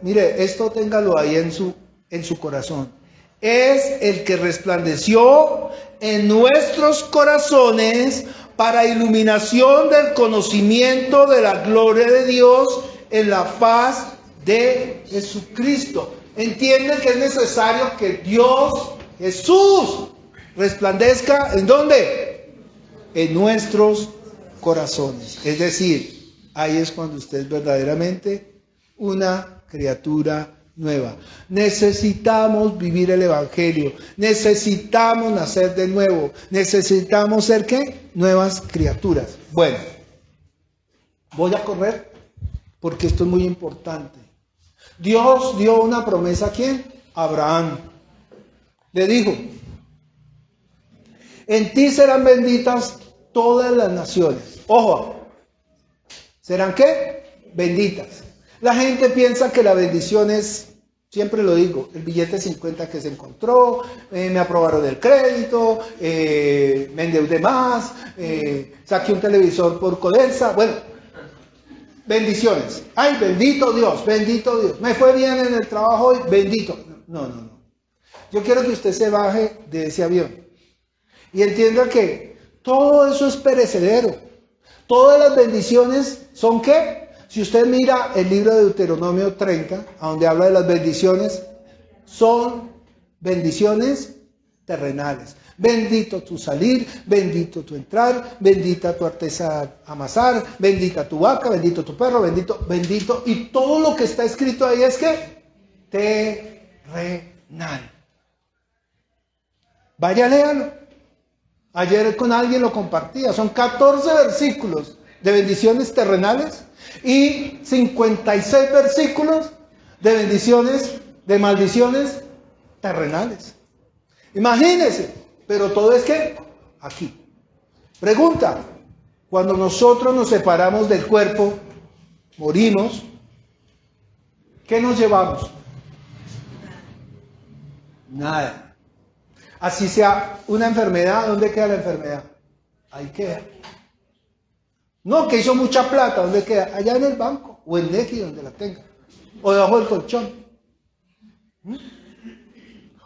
mire, esto téngalo ahí en su corazón, es el que resplandeció en nuestros corazones para iluminación del conocimiento de la gloria de Dios en la faz de Jesucristo. Entienden que es necesario que Dios, Jesús, resplandezca ¿en dónde? En nuestros corazones. Es decir, ahí es cuando usted es verdaderamente una criatura nueva. Necesitamos vivir el evangelio, necesitamos nacer de nuevo, necesitamos ser ¿qué? Nuevas criaturas. Bueno, voy a correr porque esto es muy importante. Dios dio una promesa ¿a quién? A Abraham. Le dijo, en ti serán benditas todas las naciones. Ojo, ¿serán qué? Benditas. La gente piensa que la bendición es, siempre lo digo, el billete 50 que se encontró, me aprobaron el crédito, me endeudé más, saqué un televisor por Codensa. Bueno, bendiciones. Ay, bendito Dios, me fue bien en el trabajo hoy, bendito. No. Yo quiero que usted se baje de ese avión y entienda que todo eso es perecedero. Todas las bendiciones son ¿qué? Si usted mira el libro de Deuteronomio 30, a donde habla de las bendiciones, son bendiciones terrenales. Bendito tu salir, bendito tu entrar, bendita tu artesa amasar, bendita tu vaca, bendito tu perro, bendito. Y todo lo que está escrito ahí es ¿qué? Terrenal. Vaya, léalo. Ayer con alguien lo compartía. Son 14 versículos de bendiciones terrenales y 56 versículos de bendiciones, de maldiciones terrenales. Imagínense, pero todo es que aquí. Pregunta, cuando nosotros nos separamos del cuerpo, morimos, ¿qué nos llevamos? Nada. Así sea una enfermedad, ¿dónde queda la enfermedad? Ahí queda. No, que hizo mucha plata, ¿dónde queda? Allá en el banco, o en Nequi, donde la tenga, o debajo del colchón.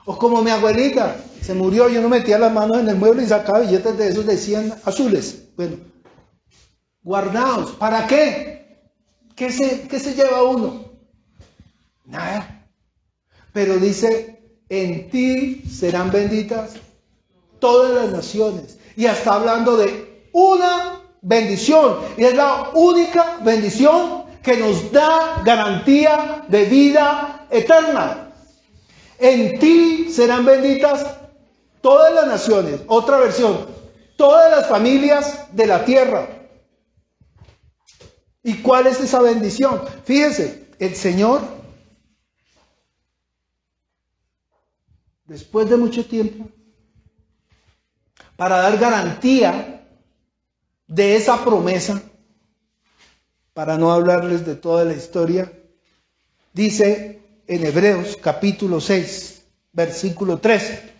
O como mi abuelita, se murió, yo no metía las manos en el mueble y sacaba billetes de esos de 100 azules. Bueno, guardados, ¿para qué? ¿Qué se lleva uno? Nada. Pero dice, en ti serán benditas todas las naciones. Y está hablando de una bendición. Y es la única bendición que nos da garantía de vida eterna. En ti serán benditas todas las naciones. Otra versión, todas las familias de la tierra. ¿Y cuál es esa bendición? Fíjese, el Señor, después de mucho tiempo, para dar garantía de esa promesa, para no hablarles de toda la historia, dice en Hebreos capítulo 6, versículo 13.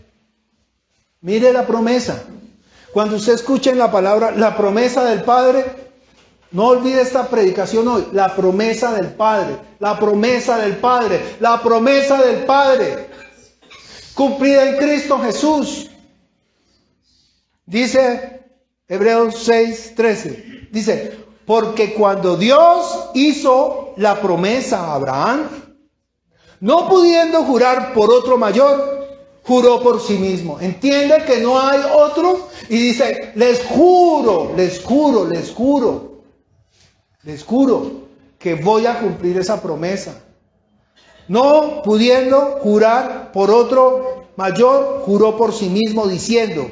Mire la promesa. Cuando usted escuche la palabra, la promesa del Padre, no olvide esta predicación hoy. La promesa del Padre, la promesa del Padre, la promesa del Padre, cumplida en Cristo Jesús. Dice Hebreos 6, 13. Dice, porque cuando Dios hizo la promesa a Abraham, no pudiendo jurar por otro mayor, juró por sí mismo. Entiende que no hay otro y dice, les juro que voy a cumplir esa promesa. No pudiendo jurar por otro mayor, juró por sí mismo diciendo,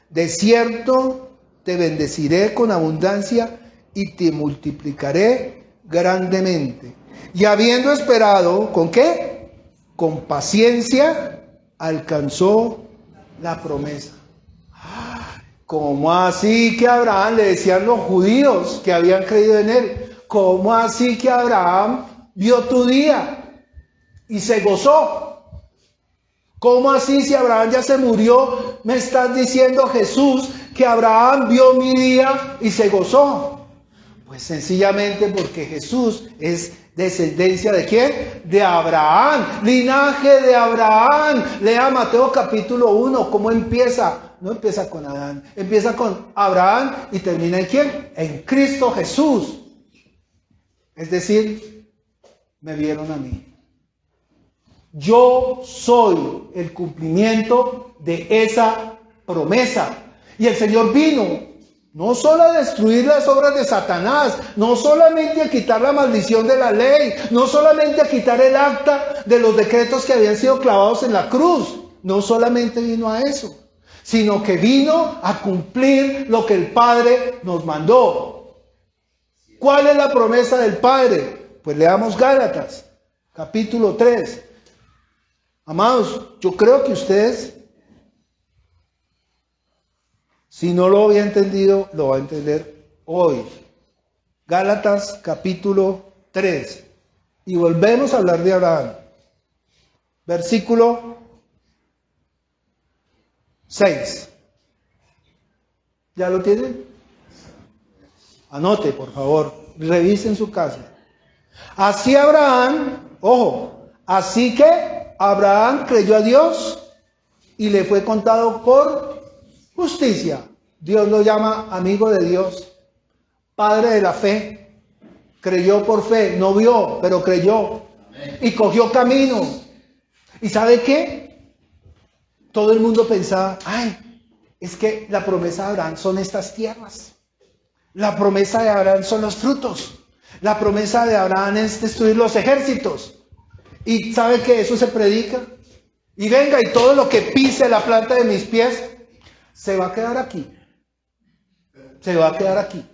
de cierto te bendeciré con abundancia y te multiplicaré grandemente. Y habiendo esperado, ¿con qué? Con paciencia, alcanzó la promesa. ¿Cómo así que Abraham, le decían los judíos que habían creído en él, cómo así que Abraham vio tu día y se gozó? ¿Cómo así si Abraham ya se murió, me estás diciendo, Jesús, que Abraham vio mi día y se gozó? Pues sencillamente porque Jesús es descendencia ¿de quién? De Abraham, linaje de Abraham. Lea Mateo capítulo 1, ¿cómo empieza? No empieza con Adán, empieza con Abraham y termina ¿en quién? En Cristo Jesús. Es decir, me vieron a mí. Yo soy el cumplimiento de esa promesa. Y el Señor vino no solo a destruir las obras de Satanás, no solamente a quitar la maldición de la ley, no solamente a quitar el acta de los decretos que habían sido clavados en la cruz, no solamente vino a eso, sino que vino a cumplir lo que el Padre nos mandó. ¿Cuál es la promesa del Padre? Pues leamos Gálatas, capítulo 3. Amados, yo creo que ustedes, si no lo había entendido, lo va a entender hoy. Gálatas capítulo 3. Y volvemos a hablar de Abraham. Versículo 6. ¿Ya lo tienen? Anote, por favor. Revise en su casa. Así Abraham, ojo, así que Abraham creyó a Dios y le fue contado por justicia. Dios lo llama amigo de Dios, padre de la fe. Creyó por fe, no vio, pero creyó. Y cogió camino. ¿Y sabe qué? Todo el mundo pensaba, ay, es que la promesa de Abraham son estas tierras. La promesa de Abraham son los frutos. La promesa de Abraham es destruir los ejércitos. ¿Y sabe que eso se predica? Y venga, y todo lo que pise la planta de mis pies se va a quedar aquí. Se va a quedar aquí.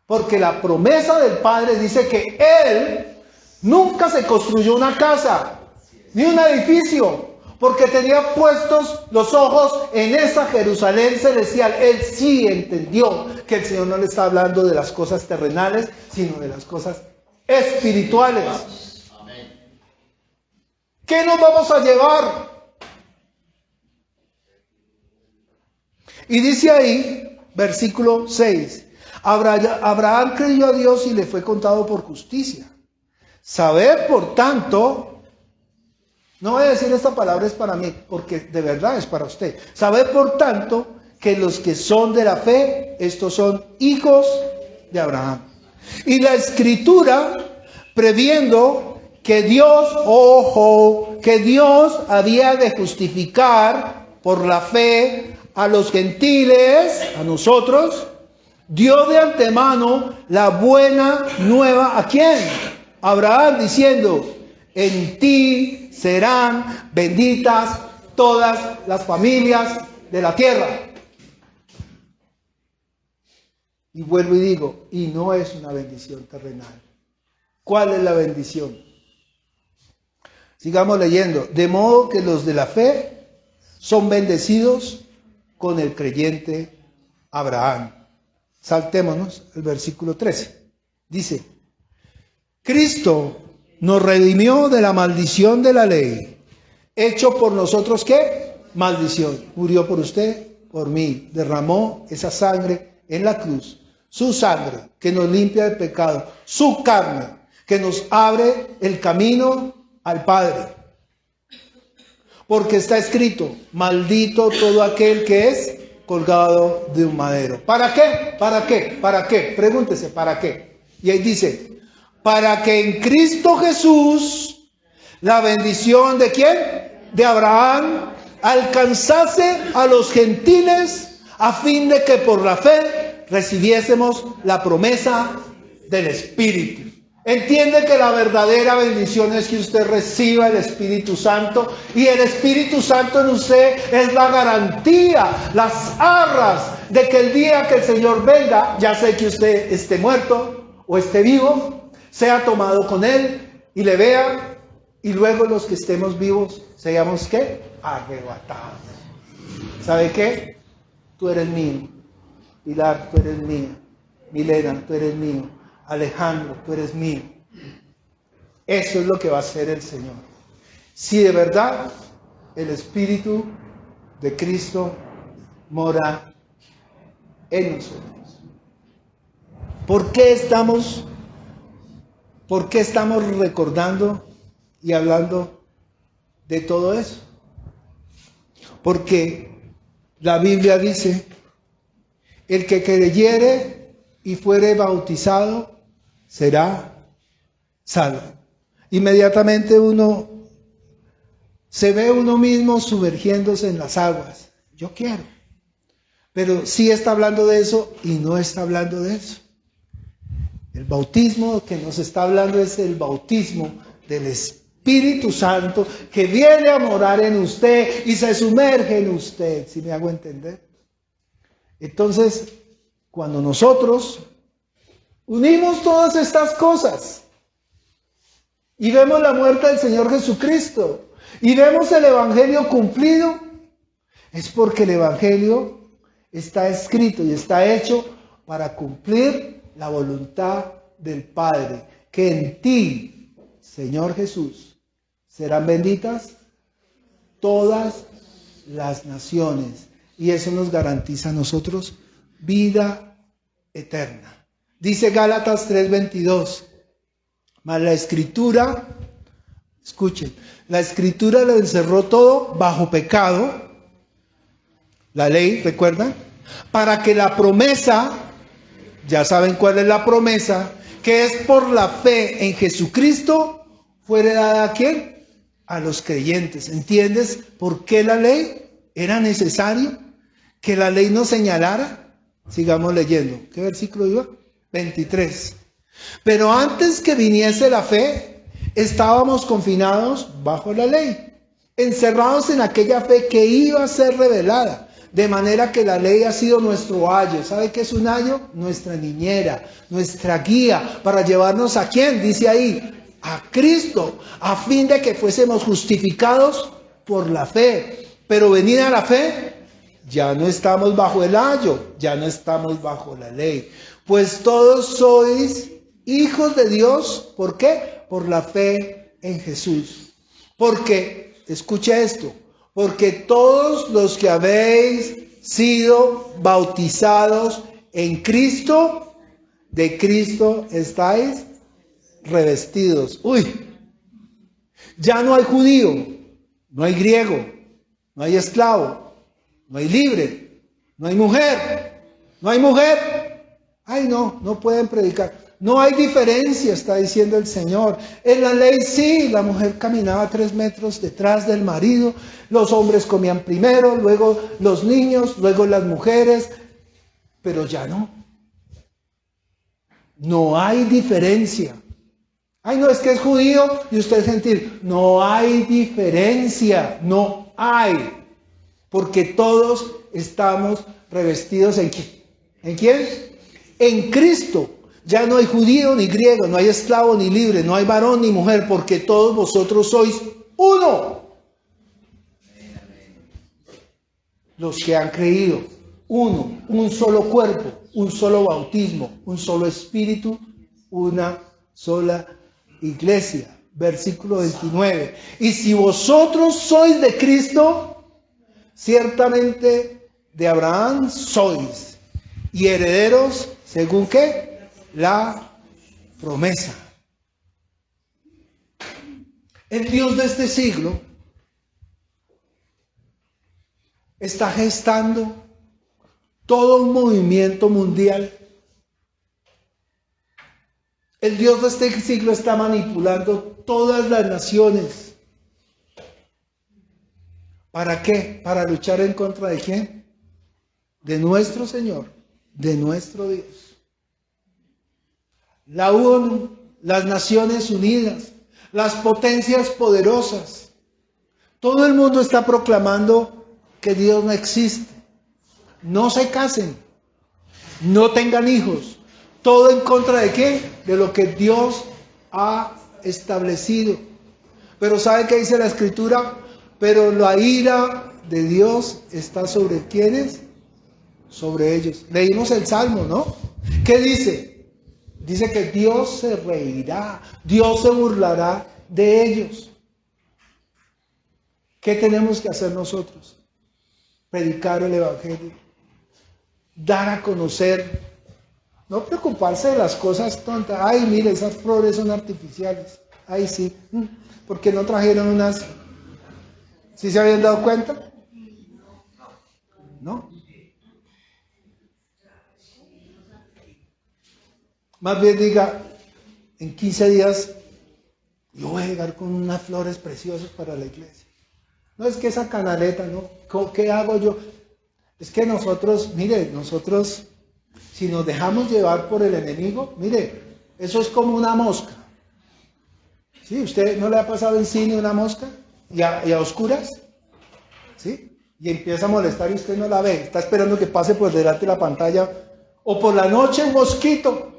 Porque la promesa del Padre dice que Él nunca se construyó una casa, ni un edificio, porque tenía puestos los ojos en esa Jerusalén celestial. Él sí entendió que el Señor no le está hablando de las cosas terrenales, sino de las cosas espirituales. ¿Qué nos vamos a llevar? Y dice ahí, versículo 6, Abraham creyó a Dios y le fue contado por justicia. Sabed, por tanto, no voy a decir esta palabra es para mí, porque de verdad es para usted. Sabed, por tanto, que los que son de la fe, estos son hijos de Abraham. Y la Escritura, previendo que Dios, ojo, que Dios había de justificar por la fe a los gentiles, a nosotros, dio de antemano la buena nueva, ¿a quién? A Abraham, diciendo, en ti serán benditas todas las familias de la tierra. Y vuelvo y digo, y no es una bendición terrenal. ¿Cuál es la bendición? Sigamos leyendo. De modo que los de la fe son bendecidos con el creyente Abraham. Saltémonos el versículo 13. Dice, Cristo nos redimió de la maldición de la ley, hecho por nosotros, ¿qué? Maldición. Murió por usted, por mí. Derramó esa sangre en la cruz. Su sangre que nos limpia del pecado. Su carne que nos abre el camino al Padre. Porque está escrito, maldito todo aquel que es colgado de un madero. ¿Para qué? ¿Para qué? ¿Para qué? Pregúntese, ¿para qué? Y ahí dice, para que en Cristo Jesús la bendición ¿de quién? De Abraham alcanzase a los gentiles a fin de que por la fe recibiésemos la promesa del Espíritu. Entiende que la verdadera bendición es que usted reciba el Espíritu Santo, y el Espíritu Santo en usted es la garantía, las arras de que el día que el Señor venga, ya sea que usted esté muerto o esté vivo, sea tomado con Él y le vea, y luego los que estemos vivos seamos ¿qué? Arrebatados. ¿Sabe qué? Tú eres mío. Pilar, tú eres mía. Milena, tú eres mío. Alejandro, tú eres mío. Eso es lo que va a hacer el Señor. Si de verdad el Espíritu de Cristo mora en nosotros. ¿Por qué estamos recordando y hablando de todo eso? Porque la Biblia dice, el que creyere y fuere bautizado será salvo. Inmediatamente uno se ve uno mismo sumergiéndose en las aguas. Yo quiero. Pero sí está hablando de eso y no está hablando de eso. El bautismo que nos está hablando es el bautismo del Espíritu Santo que viene a morar en usted y se sumerge en usted, ¿sí me hago entender? Entonces, cuando nosotros unimos todas estas cosas y vemos la muerte del Señor Jesucristo y vemos el Evangelio cumplido, es porque el Evangelio está escrito y está hecho para cumplir la voluntad del Padre, que en ti, Señor Jesús, serán benditas todas las naciones, y eso nos garantiza a nosotros vida eterna. Dice Gálatas 3:22, mas la Escritura, escuchen, la Escritura lo encerró todo bajo pecado, la ley, ¿recuerdan? Para que la promesa, ya saben cuál es la promesa, que es por la fe en Jesucristo, fuera dada ¿a quién? A los creyentes. ¿Entiendes por qué la ley era necesario? Que la ley nos señalara. Sigamos leyendo. ¿Qué versículo iba? 23. Pero antes que viniese la fe, estábamos confinados bajo la ley, encerrados en aquella fe que iba a ser revelada. De manera que la ley ha sido nuestro ayo. ¿Sabe qué es un ayo? Nuestra niñera, nuestra guía, para llevarnos ¿a quién? Dice ahí, a Cristo, a fin de que fuésemos justificados por la fe. Pero venida la fe, ya no estamos bajo el ayo, ya no estamos bajo la ley. Pues todos sois hijos de Dios. ¿Por qué? Por la fe en Jesús. Porque, escucha esto, porque todos los que habéis sido bautizados en Cristo, de Cristo estáis revestidos. Ya no hay judío, no hay griego, no hay esclavo, no hay libre, no hay mujer, no hay mujer. Ay, no pueden predicar. No hay diferencia, está diciendo el Señor. En la ley sí, la mujer caminaba 3 metros detrás del marido, los hombres comían primero, luego los niños, luego las mujeres, pero ya no. No hay diferencia. Ay, no, es que es judío y usted es gentil. No hay diferencia, no. hay, porque todos estamos revestidos ¿en quién? ¿En quién? En Cristo. Ya no hay judío ni griego, no hay esclavo ni libre, no hay varón ni mujer, porque todos vosotros sois uno. Los que han creído, uno, un solo cuerpo, un solo bautismo, un solo espíritu, una sola iglesia. Versículo 29. Y si vosotros sois de Cristo, ciertamente de Abraham sois, y herederos, ¿según qué? La promesa. El Dios de este siglo está gestando todo un movimiento mundial. El Dios de este siglo está manipulando todas las naciones. ¿Para qué? Para luchar en contra de ¿quién? De nuestro Señor, de nuestro Dios. La ONU, las Naciones Unidas, las potencias poderosas, todo el mundo está proclamando que Dios no existe. No se casen, no tengan hijos. Todo en contra de ¿qué? De lo que Dios ha establecido. Pero ¿sabe qué dice la Escritura? Pero la ira de Dios está sobre ¿quiénes? Sobre ellos. Leímos el Salmo, ¿no? ¿Qué dice? Dice que Dios se reirá, Dios se burlará de ellos. ¿Qué tenemos que hacer nosotros? Predicar el Evangelio, dar a conocer, no preocuparse de las cosas tontas. Ay, mire, esas flores son artificiales. Ay, sí, ¿por qué no trajeron unas? ¿Sí se habían dado cuenta? ¿No? Más bien diga, en 15 días yo voy a llegar con unas flores preciosas para la iglesia. No es que esa canaleta, ¿no? ¿Qué hago yo? Es que nosotros, mire, nosotros, si nos dejamos llevar por el enemigo, mire, eso es como una mosca. ¿Sí? ¿Usted no le ha pasado en cine una mosca? ¿Y a oscuras? ¿Sí? Y empieza a molestar y usted no la ve. Está esperando que pase por delante de la pantalla. O por la noche un mosquito.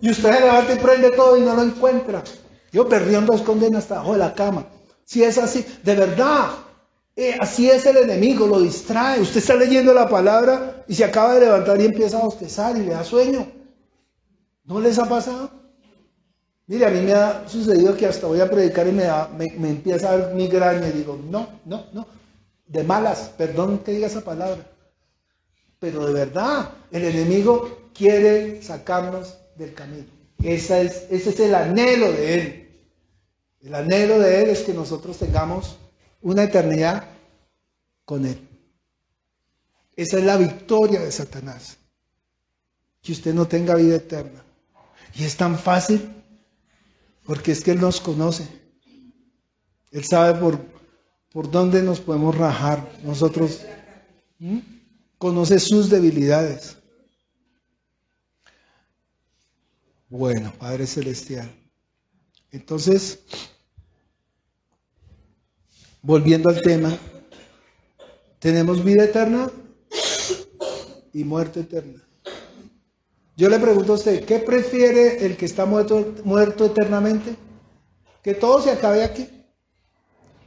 Y usted se levanta y prende todo y no lo encuentra. Yo perdiendo esconden hasta abajo de la cama. Si es así, de verdad, así es el enemigo, lo distrae. Usted está leyendo la palabra y se acaba de levantar y empieza a bostezar y le da sueño. ¿No les ha pasado? Mire, a mí me ha sucedido que hasta voy a predicar y me empieza a dar migraña y digo, no, de malas, perdón que diga esa palabra. Pero de verdad, el enemigo quiere sacarnos del camino. Ese es el anhelo de él. El anhelo de él es que nosotros tengamos una eternidad con él. Esa es la victoria de Satanás. Que usted no tenga vida eterna. Y es tan fácil porque es que él nos conoce. Él sabe por dónde nos podemos rajar. Nosotros conoce sus debilidades. Bueno, Padre Celestial. Entonces, volviendo al tema, tenemos vida eterna y muerte eterna. Yo le pregunto a usted, ¿qué prefiere el que está muerto eternamente? Que todo se acabe aquí.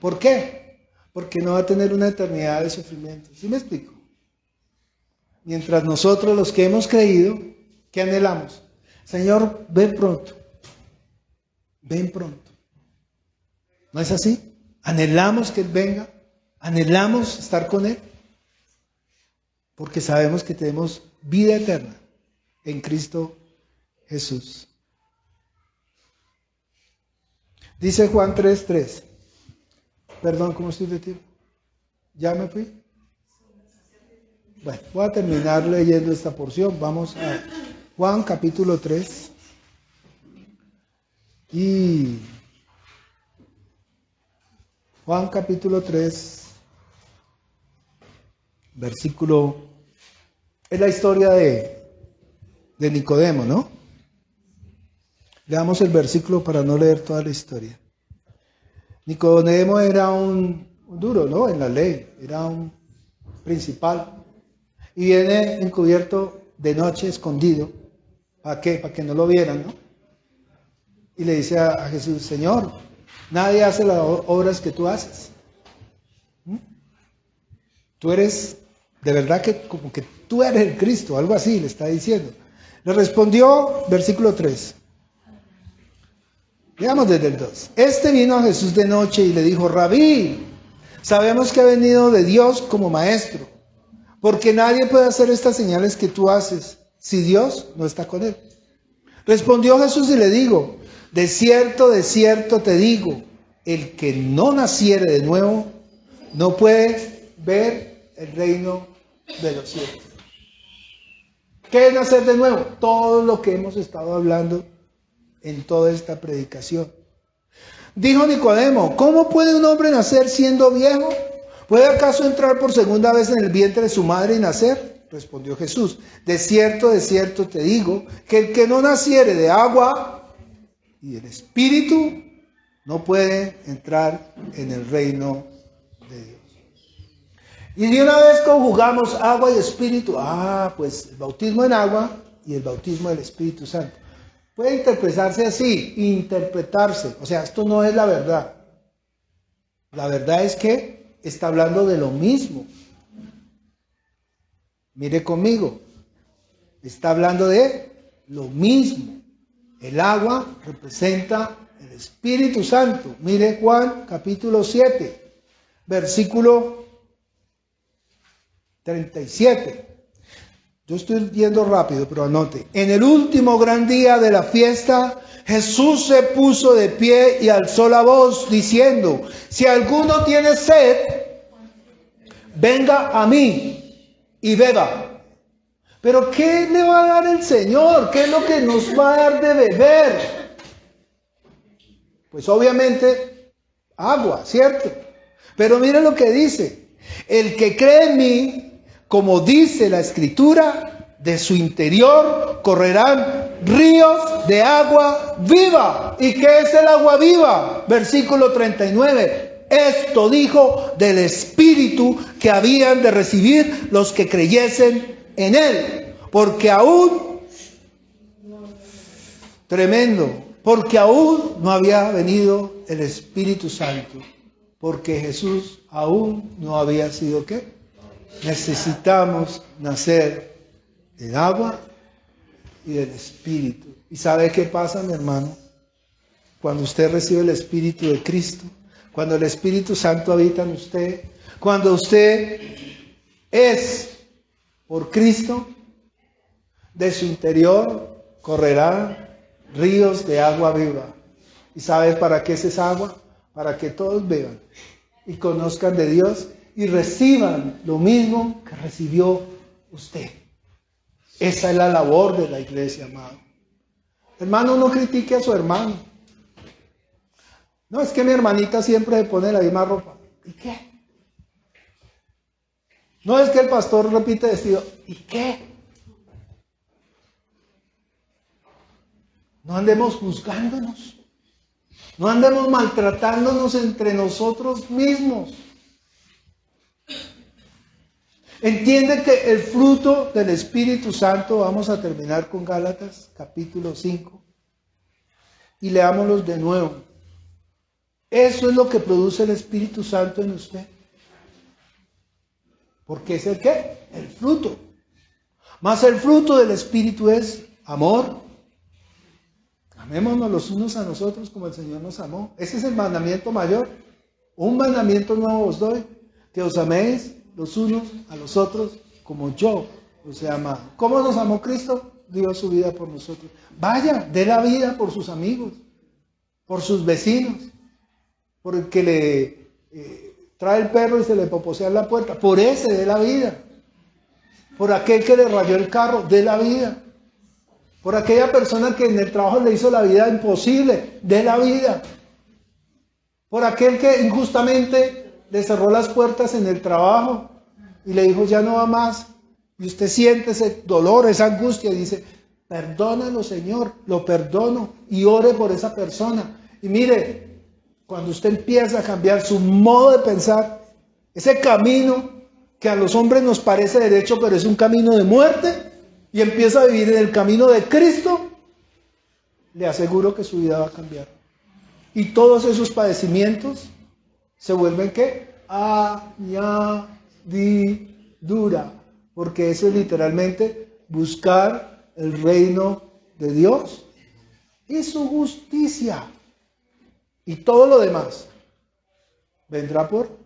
¿Por qué? Porque no va a tener una eternidad de sufrimiento. ¿Sí me explico? Mientras nosotros, los que hemos creído, ¿qué anhelamos? Señor, ven pronto. Ven pronto. ¿No es así? Anhelamos que Él venga. Anhelamos estar con Él. Porque sabemos que tenemos vida eterna en Cristo Jesús. Dice Juan 3:3. Perdón, ¿cómo estoy de tiempo? ¿Ya me fui? Bueno, voy a terminar leyendo esta porción. Vamos a Juan capítulo 3. Y Juan capítulo 3, versículo, es la historia de Nicodemo, ¿no? Leamos el versículo para no leer toda la historia. Nicodemo era un duro, ¿no? En la ley, era un principal. Y viene encubierto de noche, escondido. ¿Para qué? Para que no lo vieran, ¿no? Y le dice a Jesús, Señor, nadie hace las obras que tú haces. Tú eres, de verdad que como que tú eres el Cristo, algo así le está diciendo. Le respondió, versículo 3. Veamos desde el 2. Este vino a Jesús de noche y le dijo, Rabí, sabemos que ha venido de Dios como maestro, porque nadie puede hacer estas señales que tú haces si Dios no está con él. Respondió Jesús y le dijo, de cierto te digo, el que no naciere de nuevo no puede ver el reino de los cielos. ¿Qué es nacer de nuevo? Todo lo que hemos estado hablando en toda esta predicación. Dijo Nicodemo, ¿cómo puede un hombre nacer siendo viejo? ¿Puede acaso entrar por segunda vez en el vientre de su madre y nacer? Respondió Jesús, de cierto te digo, que el que no naciere de agua y del Espíritu no puede entrar en el reino de Dios. Y de una vez conjugamos agua y Espíritu, pues el bautismo en agua y el bautismo del Espíritu Santo. Puede interpretarse así, interpretarse, o sea, esto no es la verdad. La verdad es que está hablando de lo mismo. Mire conmigo, está hablando de lo mismo. El agua representa el Espíritu Santo. Mire Juan capítulo 7, versículo 37. Yo estoy yendo rápido, pero anote. En el último gran día de la fiesta, Jesús se puso de pie y alzó la voz diciendo, si alguno tiene sed, venga a mí y beba. Pero ¿qué le va a dar el Señor? ¿Qué es lo que nos va a dar de beber? Pues obviamente agua, ¿cierto? Pero mire lo que dice. El que cree en mí, como dice la Escritura, de su interior correrán ríos de agua viva. ¿Y qué es el agua viva? Versículo 39. Esto dijo del Espíritu que habían de recibir los que creyesen en Él. Porque aún, tremendo, porque aún no había venido el Espíritu Santo. Porque Jesús aún no había sido ¿qué? Necesitamos nacer del agua y del Espíritu. ¿Y sabe qué pasa, mi hermano? Cuando usted recibe el Espíritu de Cristo, cuando el Espíritu Santo habita en usted, cuando usted es por Cristo, de su interior correrán ríos de agua viva. ¿Y sabe para qué es esa agua? Para que todos beban y conozcan de Dios y reciban lo mismo que recibió usted. Esa es la labor de la iglesia, amado. Hermano, no critique a su hermano. No, es que mi hermanita siempre se pone la misma ropa. ¿Y qué? No, es que el pastor repite vestido. ¿Y qué? No andemos juzgándonos. No andemos maltratándonos entre nosotros mismos. Entiende que el fruto del Espíritu Santo, vamos a terminar con Gálatas capítulo 5 y leámoslos de nuevo. Eso es lo que produce el Espíritu Santo en usted. Porque es el ¿qué? El fruto. Más el fruto del Espíritu es amor. Amémonos los unos a nosotros como el Señor nos amó. Ese es el mandamiento mayor. Un mandamiento nuevo os doy, que os améis los unos a los otros como yo los he amado. ¿Cómo nos amó Cristo? Dio su vida por nosotros. Vaya, dé la vida por sus amigos, por sus vecinos, por el que le trae el perro y se le poposea en la puerta. Por ese dé la vida. Por aquel que le rayó el carro, dé la vida. Por aquella persona que en el trabajo le hizo la vida imposible, dé la vida. Por aquel que injustamente le cerró las puertas en el trabajo y le dijo ya no va más. Y usted siente ese dolor, esa angustia y dice, perdónalo, Señor, lo perdono y ore por esa persona. Y mire, cuando usted empieza a cambiar su modo de pensar, ese camino que a los hombres nos parece derecho, pero es un camino de muerte, y empieza a vivir en el camino de Cristo, le aseguro que su vida va a cambiar. Y todos esos padecimientos se vuelven ¿qué? Añadidura, porque eso es literalmente buscar el reino de Dios y su justicia. Y todo lo demás vendrá por